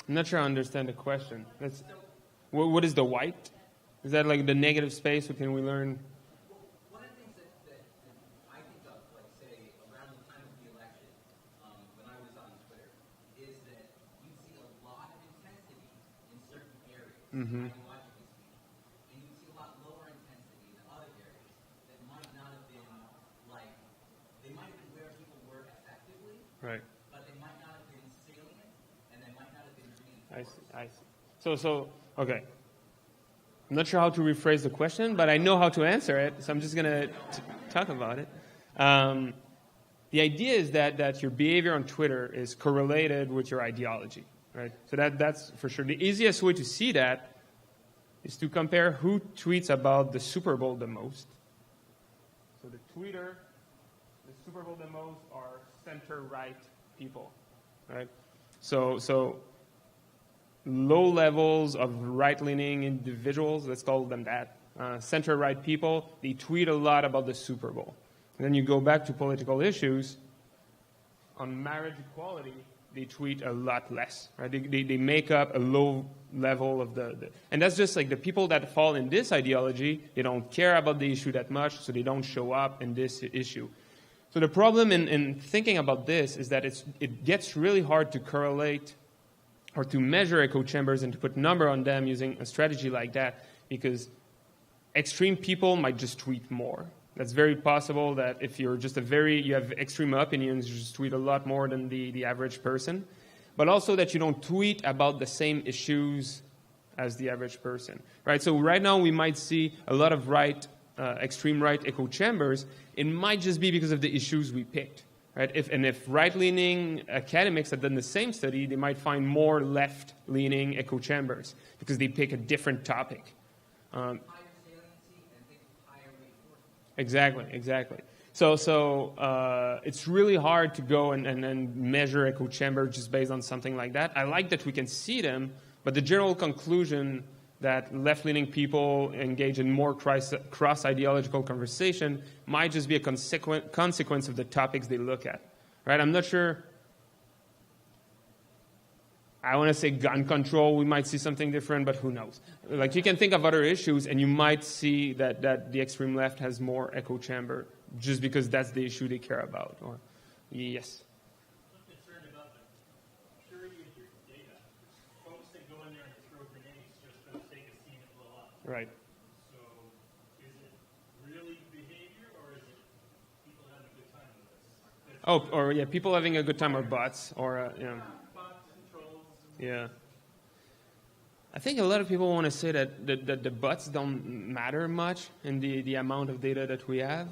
I'm not sure I understand the question. What is the white? Is that like the negative space, or can we learn? One of the things that I think of, like, say, around the time of the election, when I was on Twitter, is that you see a lot of intensity in certain areas, Mm-hmm. ideologically speaking, and you see a lot lower intensity in other areas that might not have been, like, they might have been where people were effectively, Right. but they might not have been salient, and they might not have been reinforced. I see. So okay. I'm not sure how to rephrase the question, but I know how to answer it, so I'm just going to talk about it. The idea is that your behavior on Twitter is correlated with your ideology, right? So that's for sure. The easiest way to see that is to compare who tweets about the Super Bowl the most. So the Super Bowl the most are center-right people, right? So low levels of right-leaning individuals, let's call them that, center-right people, they tweet a lot about the Super Bowl. And then you go back to political issues. On marriage equality, they tweet a lot less, right? They make up a low level of and that's just like the people that fall in this ideology, they don't care about the issue that much, so they don't show up in this issue. So the problem in thinking about this is that it gets really hard to correlate or to measure echo chambers and to put number on them using a strategy like that, because extreme people might just tweet more. That's very possible that if you're just you have extreme opinions, you just tweet a lot more than the average person. But also that you don't tweet about the same issues as the average person, right? So right now we might see a lot of extreme right echo chambers. It might just be because of the issues we picked, right? If right-leaning academics had done the same study, they might find more left-leaning echo chambers because they pick a different topic. Exactly. So it's really hard to go and measure echo chamber just based on something like that. I like that we can see them, but the general conclusion that left-leaning people engage in more cross-ideological conversation might just be a consequence of the topics they look at, right? I'm not sure. I want to say gun control, we might see something different, but who knows? Like, you can think of other issues, and you might see that the extreme left has more echo chamber just because that's the issue they care about. Or, yes? I'm concerned about the purity of your data. Folks that go in there and throw grenades just for the sake of seeing it blow up. Right. So is it really behavior, or is it people having a good time with this? Or yeah, people having a good time, or bots, or yeah. I think a lot of people want to say that the bots don't matter much in the amount of data that we have,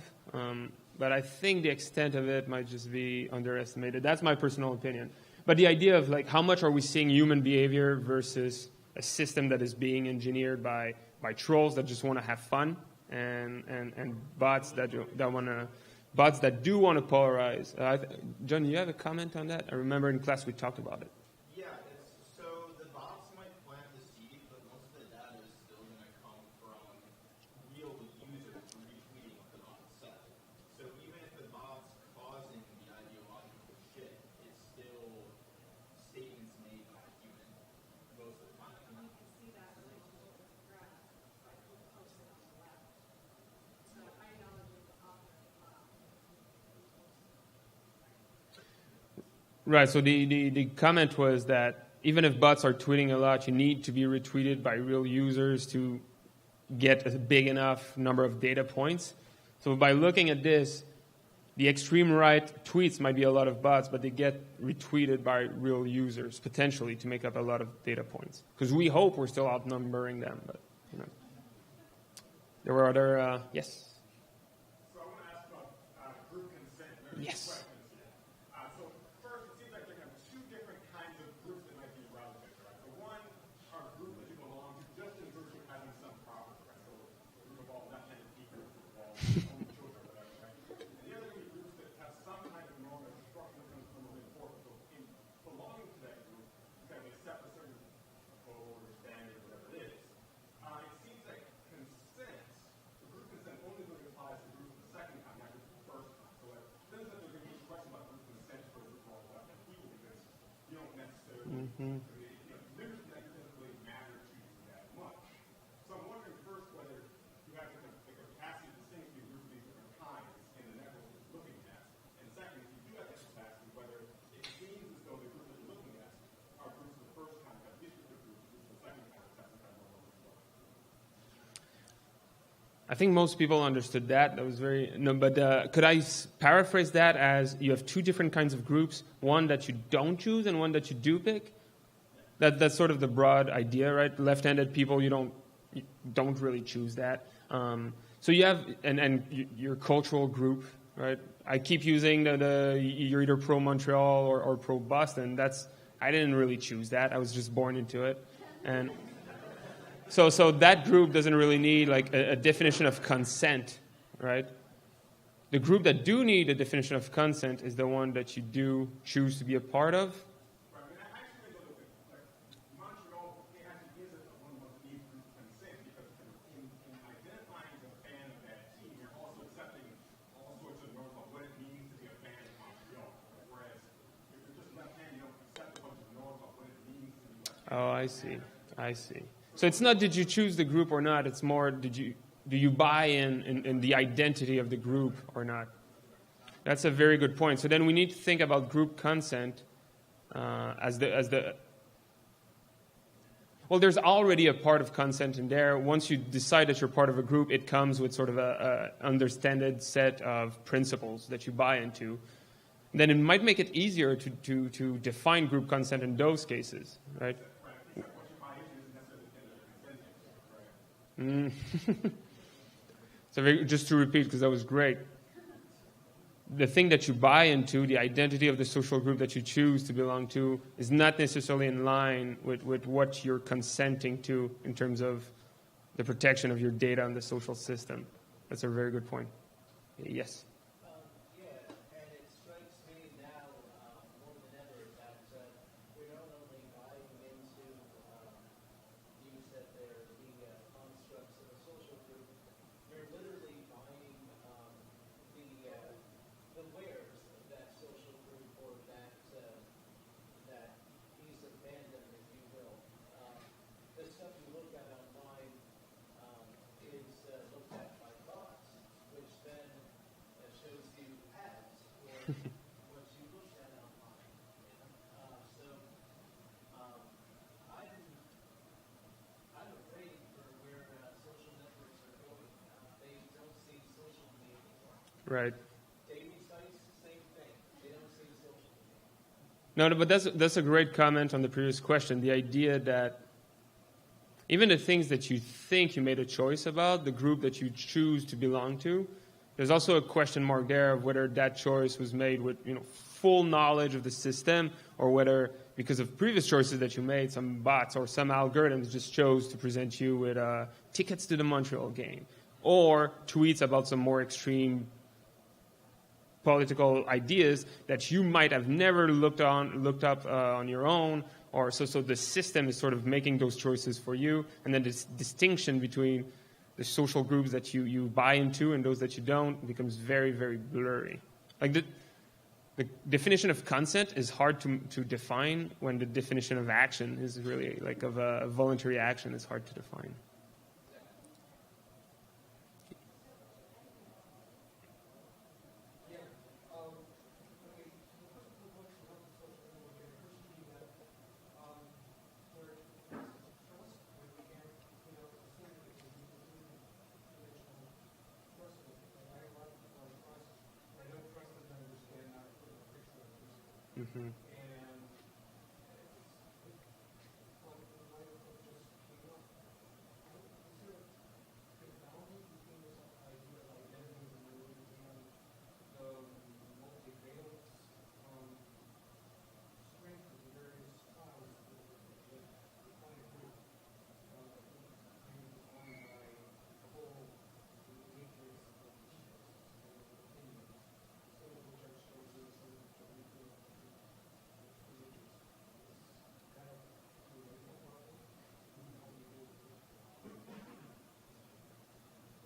but I think the extent of it might just be underestimated. That's my personal opinion. But the idea of like how much are we seeing human behavior versus a system that is being engineered by trolls that just want to have fun and bots that do want to polarize. John, you have a comment on that? I remember in class we talked about it. Right, so the comment was that even if bots are tweeting a lot, you need to be retweeted by real users to get a big enough number of data points. So by looking at this, the extreme right tweets might be a lot of bots, but they get retweeted by real users, potentially, to make up a lot of data points. Because we hope we're still outnumbering them, but, you know. There were other, yes? So I want to ask about group consent. Yes. Mm-hmm. Members doesn't really matter to you that much. So I'm wondering first whether you have the capacity to distinguish the group of these different kinds in the network that you're looking at. And second, if you do have that capacity, whether it seems as though the group that you're looking at are groups of the first kind that have distributed groups, groups of the second kind that have some kind of more. I think most people understood that. That was but could I paraphrase that as you have two different kinds of groups, one that you don't choose and one that you do pick? That's sort of the broad idea, right? Left-handed people, you don't really choose that. So you have your cultural group, right? I keep using you're either pro-Montreal or pro-Boston. I didn't really choose that. I was just born into it. And so that group doesn't really need like a definition of consent, right? The group that do need a definition of consent is the one that you do choose to be a part of. Right, and actually, like Montreal, it actually is a one must need group consent because in identifying as a fan of that team, you're also accepting all sorts of norms about what it means to be a fan of Montreal. Whereas if you're just left hand, you don't accept a bunch of norms about what it means to be left hand. Oh, I see. I see. So it's not did you choose the group or not, it's more do you buy in the identity of the group or not? That's a very good point. So then we need to think about group consent as the well, there's already a part of consent in there. Once you decide that you're part of a group, it comes with sort of a understood set of principles that you buy into. Then it might make it easier to define group consent in those cases, right? So just to repeat, because that was great, the thing that you buy into, the identity of the social group that you choose to belong to, is not necessarily in line with what you're consenting to in terms of the protection of your data on the social system. That's a very good point. Yes? Yeah, and it strikes me now more than ever that we're not only buying into you said there the constructs of a social group, you're literally buying the wares of that social group or that piece of fandom, if you will. The stuff you look at online is looked at by bots, which then shows you ads for what you looked at online. I'm afraid for where social networks are going. They don't see social media anymore. Right. Dating sites, same thing. They don't see social media. No, but that's a great comment on the previous question. The idea that even the things that you think you made a choice about, the group that you choose to belong to, there's also a question mark there of whether that choice was made with full knowledge of the system, or whether because of previous choices that you made, some bots or some algorithms just chose to present you with tickets to the Montreal game, or tweets about some more extreme political ideas that you might have never looked up on your own, or so the system is sort of making those choices for you, and then this distinction between the social groups that you buy into and those that you don't becomes very, very blurry. Like the definition of consent is hard to define when the definition of action is really like of a voluntary action is hard to define. Mm-hmm.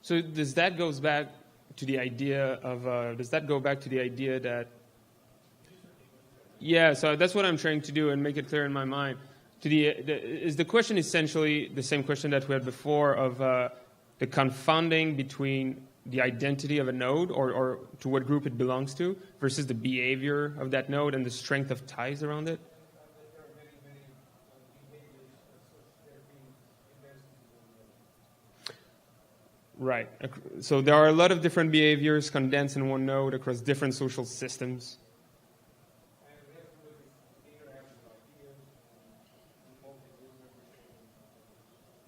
So does that go back to the idea of that? Yeah, so that's what I'm trying to do and make it clear in my mind. Is the question essentially the same question that we had before of the confounding between the identity of a node or to what group it belongs to versus the behavior of that node and the strength of ties around it? Right. So there are a lot of different behaviors condensed in one node across different social systems.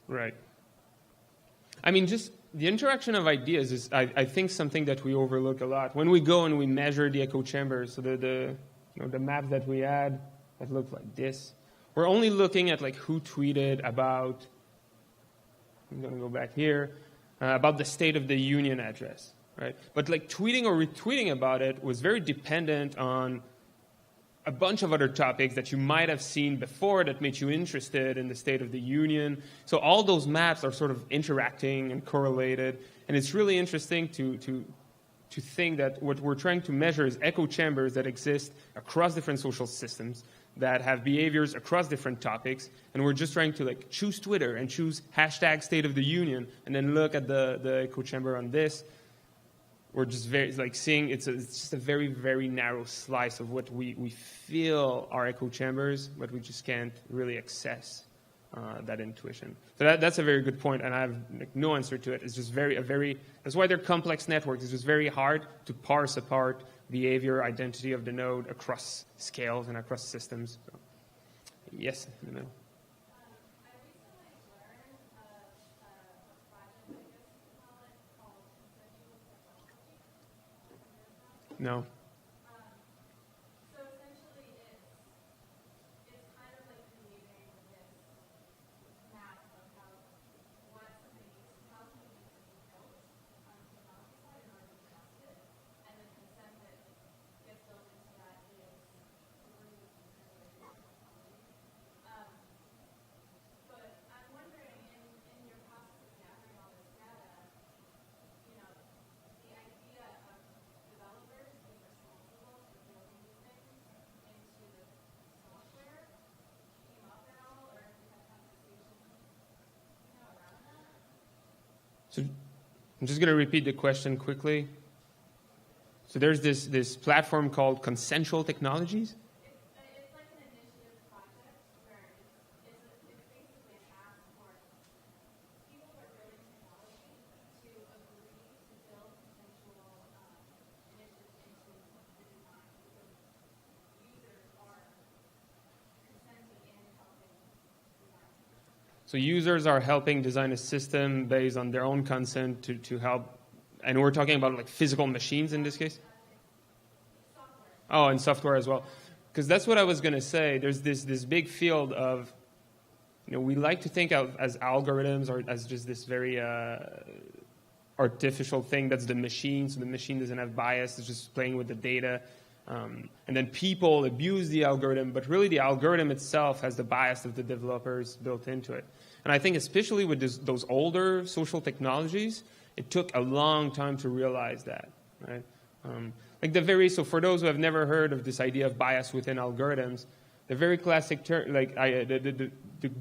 Right. I mean, just the interaction of ideas is, I think, something that we overlook a lot. When we go and we measure the echo chambers, so the maps that we had that look like this, we're only looking at like who tweeted about. I'm going to go back here. About the State of the Union address, right? But like tweeting or retweeting about it was very dependent on a bunch of other topics that you might have seen before that made you interested in the State of the Union. So all those maps are sort of interacting and correlated, and it's really interesting to think that what we're trying to measure is echo chambers that exist across different social systems that have behaviors across different topics, and we're just trying to like choose Twitter and choose hashtag State of the Union and then look at the echo chamber on this. We're just very like seeing it's just a very, very narrow slice of what we feel are echo chambers, but we just can't really access that intuition. So that's a very good point, and I have like, no answer to it. It's just that's why they're complex networks. It's just very hard to parse apart behavior, identity of the node across scales and across systems. So, yes, in the middle. No. So essentially it's kind of like creating this map of how what something needs how something needs to be built on the technology side in order to test it, and the consent that gets built into that is really technology. But I'm wondering in your process of gathering all this data, you know, the idea of developers being responsible for building these things into the software came up at all, or have you had conversations, around that? So I'm just going to repeat the question quickly. So there's this platform called Consensual Technologies. It's like an initiative project where it's basically an ask for people who are building technology to agree to build consensual initiatives into the design, because users are consenting in helping design. So users are helping design a system based on their own consent to help, and we're talking about like physical machines in this case? Oh, and software as well. Because that's what I was going to say. There's this big field of, we like to think of as algorithms or as just this very artificial thing that's the machine. So the machine doesn't have bias. It's just playing with the data. And then people abuse the algorithm, but really the algorithm itself has the bias of the developers built into it. And I think especially with those older social technologies, it took a long time to realize that, right? So for those who have never heard of this idea of bias within algorithms, the very classic the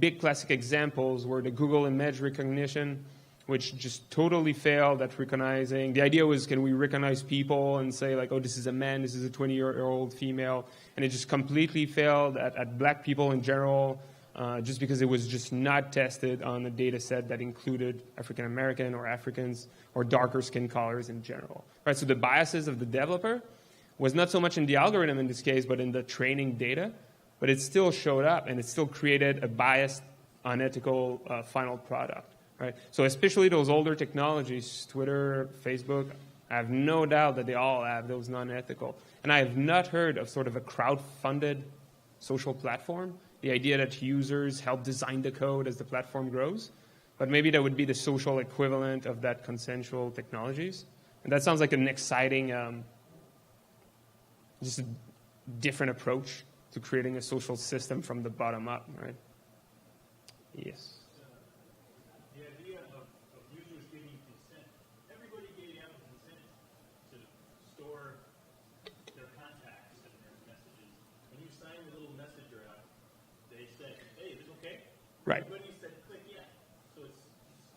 big classic examples were the Google image recognition, which just totally failed at recognizing. The idea was, can we recognize people and say like, oh, this is a man, this is a 20-year-old female, and it just completely failed at black people in general, just because it was just not tested on a data set that included African American or Africans or darker skin colors in general. Right? So the biases of the developer was not so much in the algorithm in this case, but in the training data. But it still showed up, and it still created a biased, unethical final product. Right? So especially those older technologies, Twitter, Facebook, I have no doubt that they all have those non-ethical. And I have not heard of sort of a crowd-funded social platform, the idea that users help design the code as the platform grows. But maybe that would be the social equivalent of that consensual technologies. And that sounds like an exciting, just a different approach to creating a social system from the bottom up, right? Yes. The idea of users giving consent. Everybody gave out consent to store their contacts and their messages. When you sign the little messenger out, they said, hey, is this okay? Right. Everybody said click yeah. So it's,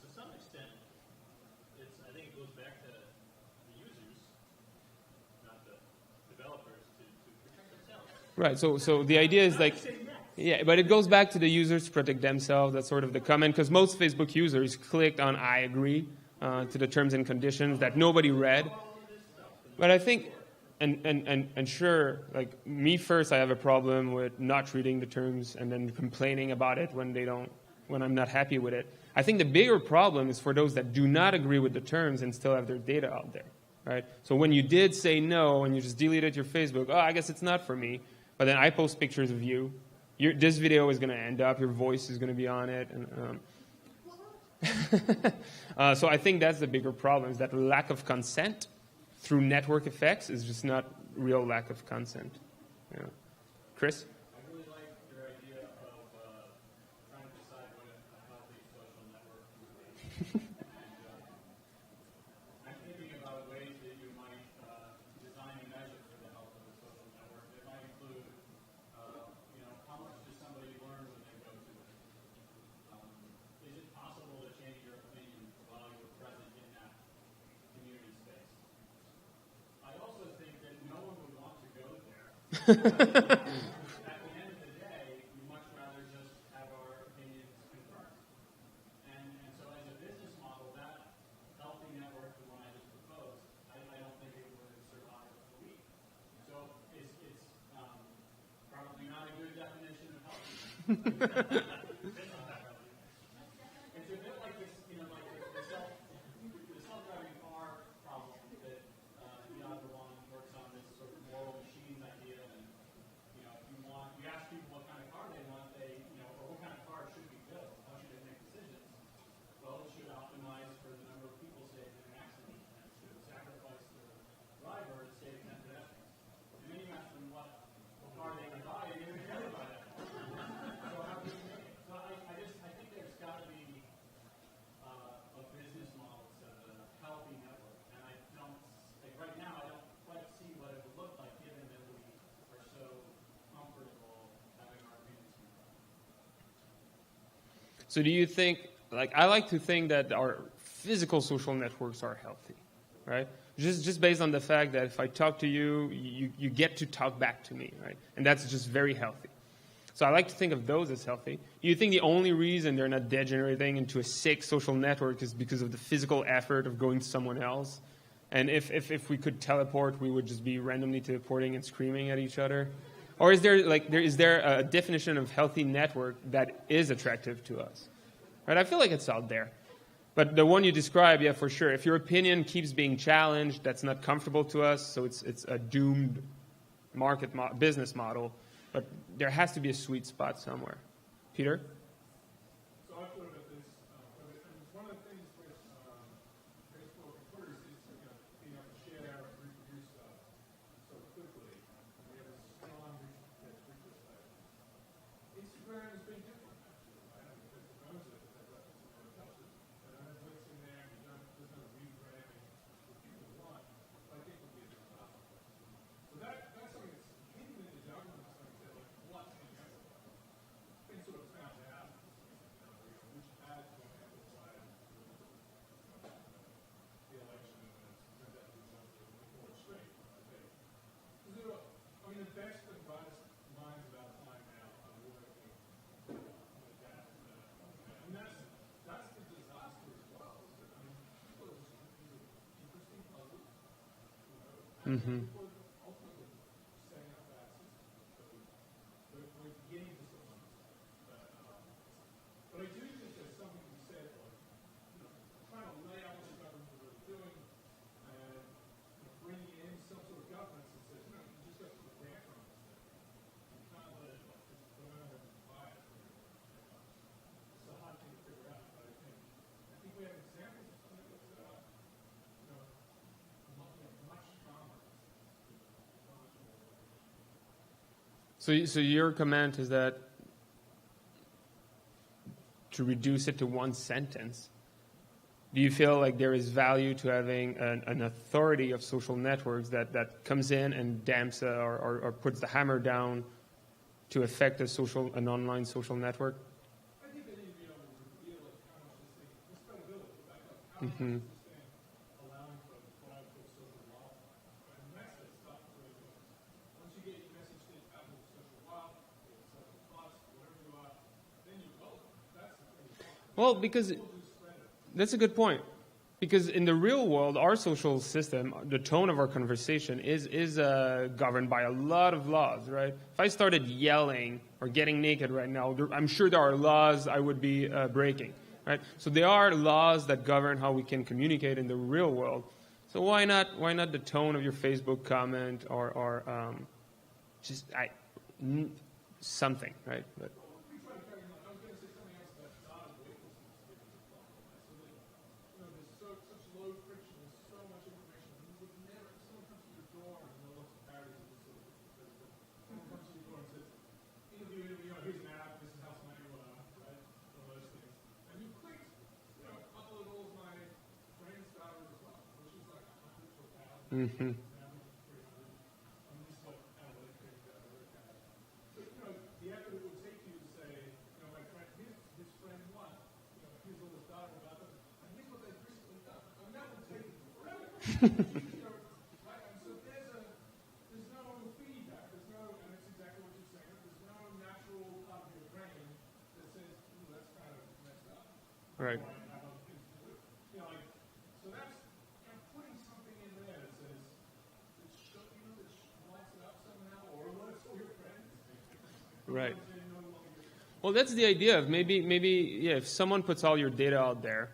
to some extent, I think it goes back to the users, not the developers, to protect themselves. Right, so the idea is like, yeah, but it goes back to the users to protect themselves. That's sort of the comment, because most Facebook users clicked on I agree to the terms and conditions that nobody read. But I think, and sure, like me first, I have a problem with not reading the terms and then complaining about it when I'm not happy with it. I think the bigger problem is for those that do not agree with the terms and still have their data out there, right? So when you did say no and you just deleted your Facebook, oh, I guess it's not for me, but then I post pictures of you. This video is going to end up, your voice is going to be on it. And, so I think that's the bigger problem, is that lack of consent through network effects is just not real lack of consent. Yeah. Chris? I really like your idea of trying to decide what a healthy social network is. I'm thinking about ways that you might design a measure for the health of a social network. It might include, how much does somebody learn when they go to it? Is it possible to change your opinion while you're present in that community space? I also think that no one would want to go there. At the end of the day, we much rather just have our opinions confirmed. And so as a business model, that healthy network, the one I just proposed, I don't think it would survive a week. So it's probably not a good definition of healthy. It's not that healthy. It's a bit like this, like the self-driving car problem that Elon works on, this sort of moral machines idea. And if you ask people what kind of car they want, or what kind of car should be built, how should it make decisions? Well, it should optimize for the number of people saved in an accident, and it should sacrifice the driver to save 10 pedestrians. And then you ask them what car they would buy, and they would never buy that car. So how do you make it? So I think there's got to be a business model to the healthy network, and I don't, right now, I don't quite see what it would look like, given that we are so comfortable having our opinions confirmed. So do you think, I like to think that our physical social networks are healthy, right? Just based on the fact that if I talk to you, you get to talk back to me, right? And that's just very healthy. So I like to think of those as healthy. Do you think the only reason they're not degenerating into a sick social network is because of the physical effort of going to someone else? And if we could teleport, we would just be randomly teleporting and screaming at each other? Or is there a definition of healthy network that is attractive to us? Right? I feel like it's out there. But the one you describe, yeah, for sure. If your opinion keeps being challenged, that's not comfortable to us, so it's a doomed business model. But there has to be a sweet spot somewhere. Peter? So I thought about this, one of the things with Facebook and Twitter is being able to share and reproduce stuff so quickly. We have a strong reproduce site. Instagram has been different, actually. I don't know if it owns it, but it touches it. I don't have links in there, there's no rebranding that people want. But I think it would be a good option. So that's something that's hidden in the government. What's in there? Been sort of found out, which ads went amplified the election, and it's turned out to be something more extreme. The best and brightest minds of our time now are working with that. And that's the disaster as well. People are just interesting puzzles. People ultimately setting up bad systems. So we're beginning to sort of understand that. But I do think there's something to be said, like, trying to lay out what the government is really doing and bringing in some sort of governance that says, you just got to put a grant on this thing. You can't let it just go out and buy it. It's a hard thing to figure out, but I think we have examples of something that's much stronger. So your comment is that to reduce it to one sentence, do you feel like there is value to having an authority of social networks that comes in and damps or puts the hammer down to affect an online social network? I think they need to be able to reveal how much this credibility, how much this thing allowing for social wildfire. And that's the stuff that really goes. Once you get your message out of social wildfire, social plus, whatever you are, then you go. That's the thing. Well, because that's a good point. Because in the real world, our social system, the tone of our conversation is governed by a lot of laws, right? If I started yelling or getting naked right now, I'm sure there are laws I would be breaking, right? So there are laws that govern how we can communicate in the real world. So why not the tone of your Facebook comment or something, right? But, Such low friction, so much information, we would never Mm-hmm. So, the effort it would take you to say, my friend, his friend one, here's all this data about them, and here's what they've recently done. I mean, that would take forever. Right? And so there's no feedback. And it's exactly what you're saying. There's no natural part of your brain that says, that's kind of messed up. Right. So that's putting something in there that says, that lights it up somehow, or alerts all your friends. Right. Well, that's the idea of maybe, yeah, if someone puts all your data out there,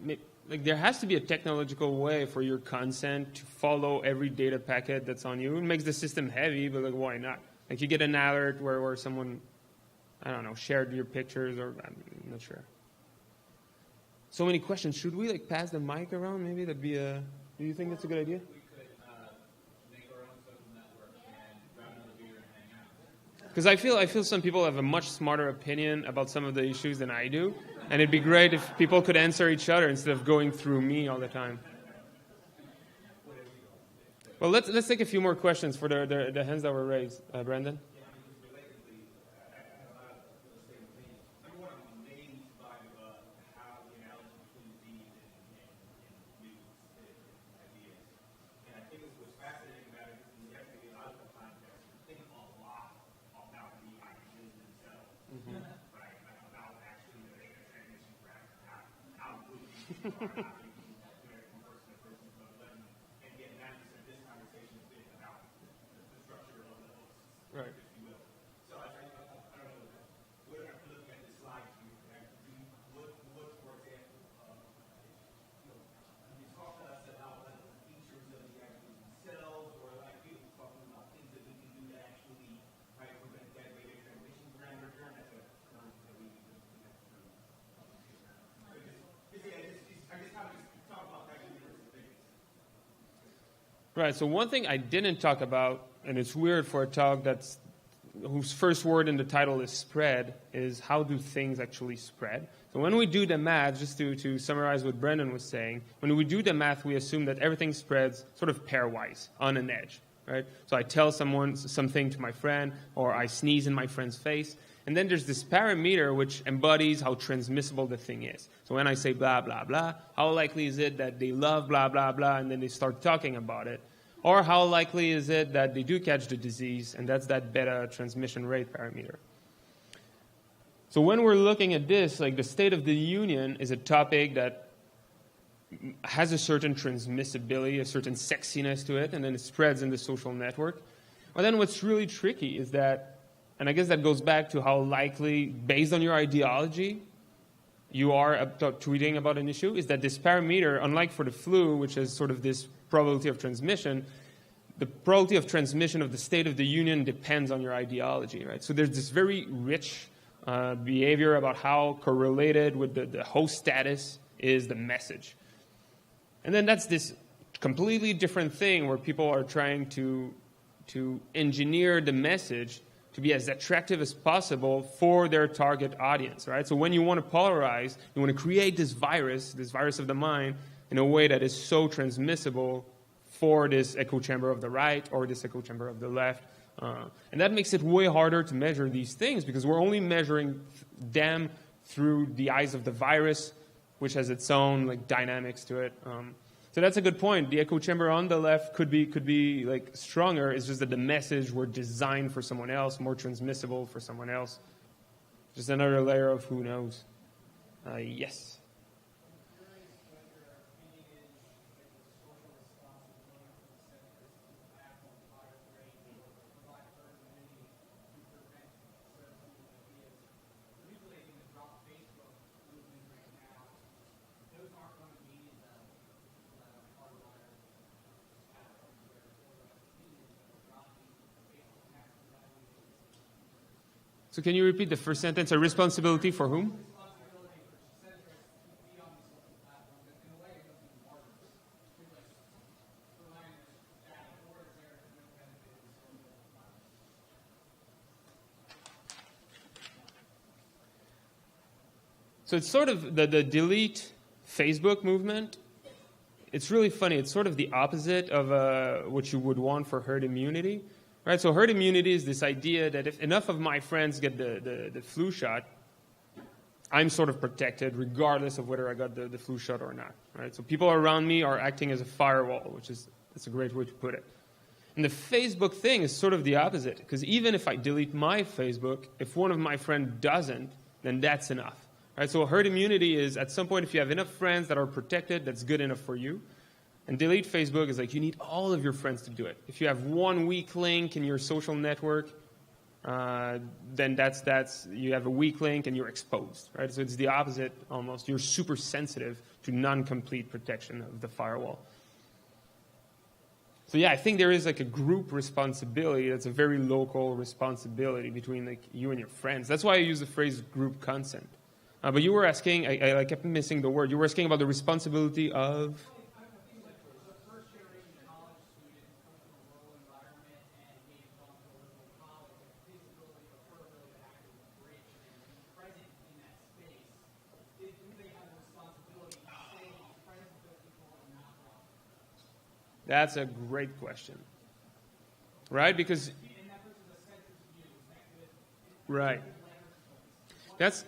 like there has to be a technological way for your consent to follow every data packet that's on you. It makes the system heavy, but like, why not? Like you get an alert where someone, I don't know, shared your pictures, or I'm not sure. So many questions. Should we like pass the mic around? Maybe that'd be a. Do you think that's a good idea? We could make our own social network and grab another beer and hang out. Because I feel some people have a much smarter opinion about some of the issues than I do, and it'd be great if people could answer each other instead of going through me all the time. Well, let's take a few more questions for the hands that were raised. Brandon? Right. So I don't know, we're going to look at the slide view, what, for example, you talk to us about like the features of the actual cells, or like people talking about things that we can do to actually prevent that data transmission parameter turn. That's a term that we can I guess how to talk about that universe of things. Right. So one thing I didn't talk about, and it's weird for a talk whose first word in the title is spread, is how do things actually spread? So when we do the math, just to summarize what Brendan was saying, when we do the math, we assume that everything spreads sort of pairwise on an edge, right? So I tell someone something to my friend, or I sneeze in my friend's face, and then there's this parameter which embodies how transmissible the thing is. So when I say blah, blah, blah, how likely is it that they love blah, blah, blah, and then they start talking about it? Or how likely is it that they do catch the disease, and that's that beta transmission rate parameter. So when we're looking at this, like the State of the Union is a topic that has a certain transmissibility, a certain sexiness to it, and then it spreads in the social network. But then what's really tricky is that, and I guess that goes back to how likely, based on your ideology, you are tweeting about an issue, is that this parameter, unlike for the flu, which is sort of this probability of transmission, the probability of transmission of the State of the Union depends on your ideology, right? So there's this very rich behavior about how correlated with the host status is the message. And then that's this completely different thing where people are trying to engineer the message to be as attractive as possible for their target audience, right? So when you want to polarize, you want to create this virus of the mind, in a way that is so transmissible for this echo chamber of the right or this echo chamber of the left. And that makes it way harder to measure these things because we're only measuring them through the eyes of the virus, which has its own like dynamics to it. So that's a good point. The echo chamber on the left could be like stronger. It's just that the message were designed for someone else, more transmissible for someone else. Just another layer of who knows. Yes. So can you repeat the first sentence? A responsibility for whom? So it's sort of the delete Facebook movement it's really funny. It's sort of the opposite of what you would want for herd immunity, right? So herd immunity is this idea that if enough of my friends get the flu shot, I'm sort of protected regardless of whether I got the flu shot or not, right? So people around me are acting as a firewall, that's a great way to put it. And the Facebook thing is sort of the opposite, because even if I delete my Facebook, if one of my friends doesn't, then that's enough. Right? So herd immunity is, at some point, if you have enough friends that are protected, that's good enough for you. And delete Facebook is like you need all of your friends to do it. If you have one weak link in your social network, then that's you have a weak link and you're exposed. Right? So it's the opposite almost. You're super sensitive to non-complete protection of the firewall. So yeah, I think there is like a group responsibility that's a very local responsibility between like you and your friends. That's why I use the phrase group consent. But you were asking, I kept missing the word. You were asking about the responsibility of... That's a great question. Right? Because... Right. That's...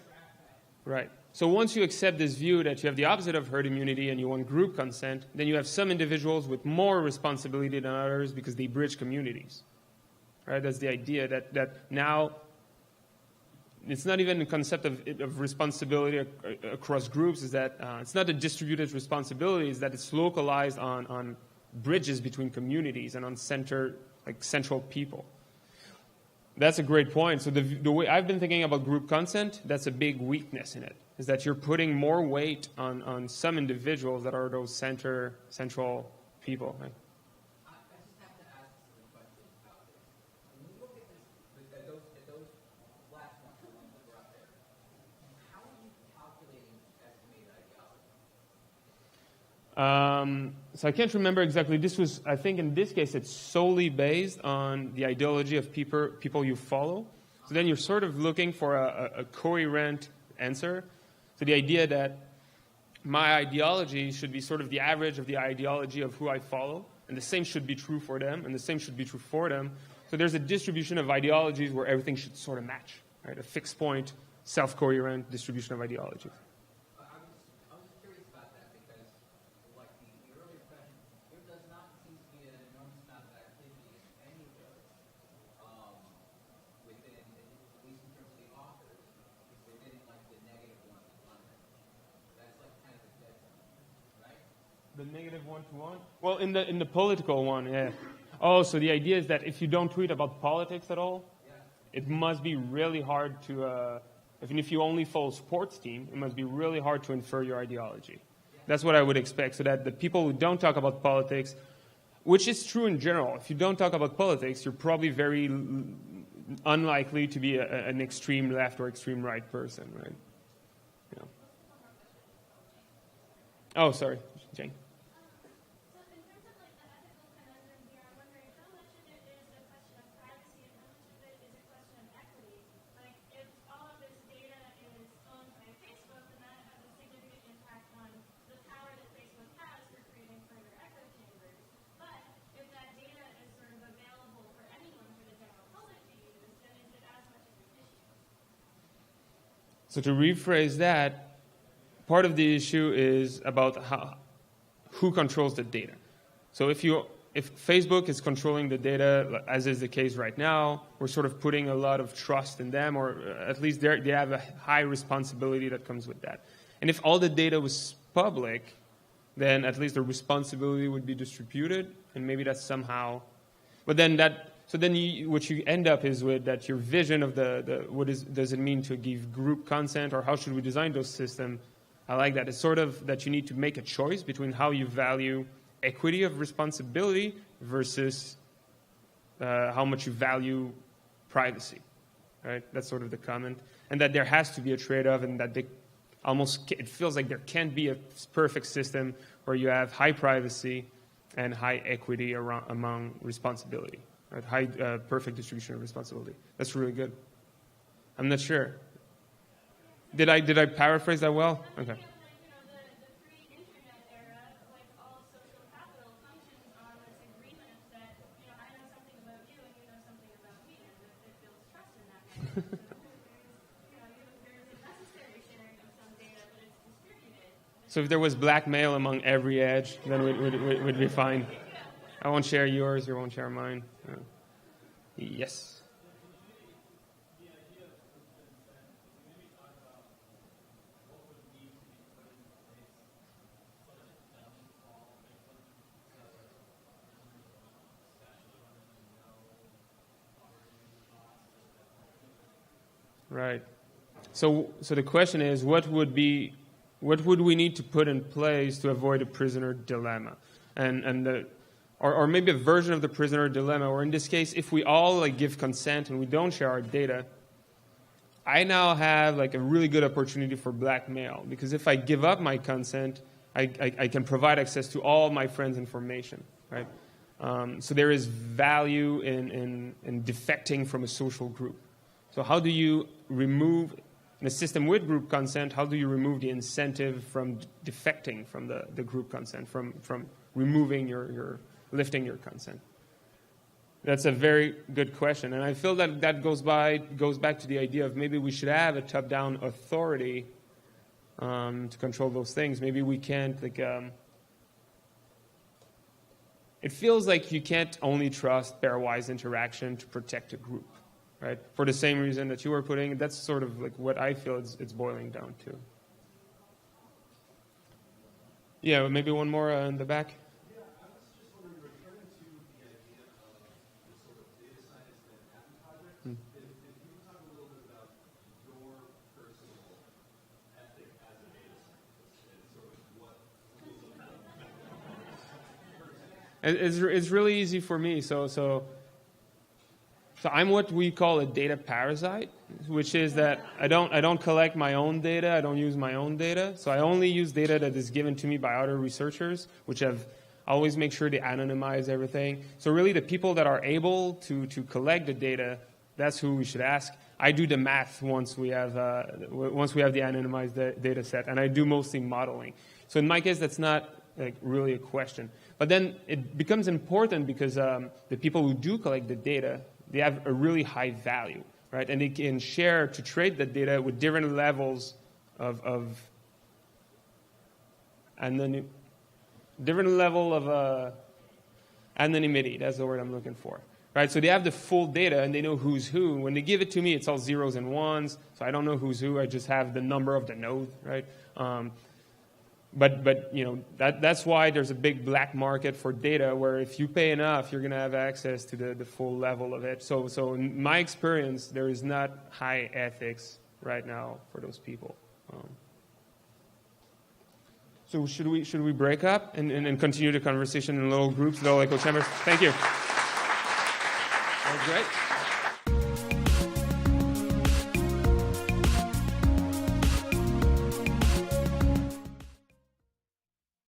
Right. So once you accept this view that you have the opposite of herd immunity and you want group consent, then you have some individuals with more responsibility than others because they bridge communities. Right? That's the idea that now it's not even a concept of responsibility across groups, is that it's not a distributed responsibility, it's that it's localized on bridges between communities and on central people. That's a great point. So the way I've been thinking about group consent, that's a big weakness in it, is that you're putting more weight on some individuals that are those central people. Right? I just have to ask some questions about this. When you look at this, at those last ones, the ones that were up there, how are you calculating estimated ideology? So I can't remember exactly. This was, I think in this case, it's solely based on the ideology of people you follow. So then you're sort of looking for a coherent answer. So the idea that my ideology should be sort of the average of the ideology of who I follow, and the same should be true for them, and the same should be true for them. So there's a distribution of ideologies where everything should sort of match, right? A fixed point, self-coherent distribution of ideologies. I was curious about that because, like the earlier question, there does not seem to be an enormous amount of activity in any of those within, at least in terms of the authors, within like the negative one-to-one. That's like kind of a dead zone, right? The negative one-to-one? Well, in the political one, yeah. Oh, so the idea is that if you don't tweet about politics at all, it must be really hard to, even if you only follow sports team, it must be really hard to infer your ideology. That's what I would expect, so that the people who don't talk about politics, which is true in general, if you don't talk about politics, you're probably very unlikely to be an extreme left or extreme right person, right? Yeah. Oh, sorry, Jane. So to rephrase that, part of the issue is about who controls the data. So if Facebook is controlling the data, as is the case right now, we're sort of putting a lot of trust in them, or at least they have a high responsibility that comes with that. And if all the data was public, then at least the responsibility would be distributed, and maybe that's somehow. But then what you end up is with that your vision of does it mean to give group consent, or how should we design those systems? I like that. It's sort of that you need to make a choice between how you value equity of responsibility versus how much you value privacy, right? That's sort of the comment. And that there has to be a trade-off, and that it feels like there can't be a perfect system where you have high privacy and high equity among responsibility. Right? High perfect distribution of responsibility. That's really good. I'm not sure. Did I paraphrase that well? Okay. The pre-internet era, like also So if there was blackmail among every edge, then we'd be fine. I won't share yours, you won't share mine. Yes. Right. So the question is, what would we need to put in place to avoid a prisoner dilemma, or maybe a version of the prisoner dilemma, or in this case, if we all give consent and we don't share our data, I now have a really good opportunity for blackmail, because if I give up my consent, I can provide access to all my friends' information, right? So there is value in defecting from a social group. So how do you remove, in a system with group consent, how do you remove the incentive from defecting from the group consent, from removing lifting your consent? That's a very good question. And I feel that goes back to the idea of maybe we should have a top-down authority to control those things. Maybe we can't, it feels like you can't only trust pairwise interaction to protect a group. Right? For the same reason that you were putting, that's sort of what I feel it's boiling down to. Yeah, maybe one more in the back. Yeah, I was just wondering, returning to the idea of the sort of data science Manhattan project, if you could talk a little bit about your personal ethic as a data scientist and sort of what it's really easy for me. So I'm what we call a data parasite, which is that I don't collect my own data, I don't use my own data. So I only use data that is given to me by other researchers, which have always make sure they anonymize everything. So really the people that are able to collect the data, that's who we should ask. I do the math once we have the anonymized data set, and I do mostly modeling. So in my case, that's not really a question. But then it becomes important because the people who do collect the data, they have a really high value, right? And they can share to trade that data with different levels of anonymity. That's the word I'm looking for, right? So they have the full data and they know who's who. When they give it to me, it's all zeros and ones, so I don't know who's who. I just have the number of the node, right? But that's why there's a big black market for data, where if you pay enough, you're going to have access to the full level of it. So in my experience, there is not high ethics right now for those people. So should we break up and continue the conversation in little groups, little echo chambers? Thank you. That was great.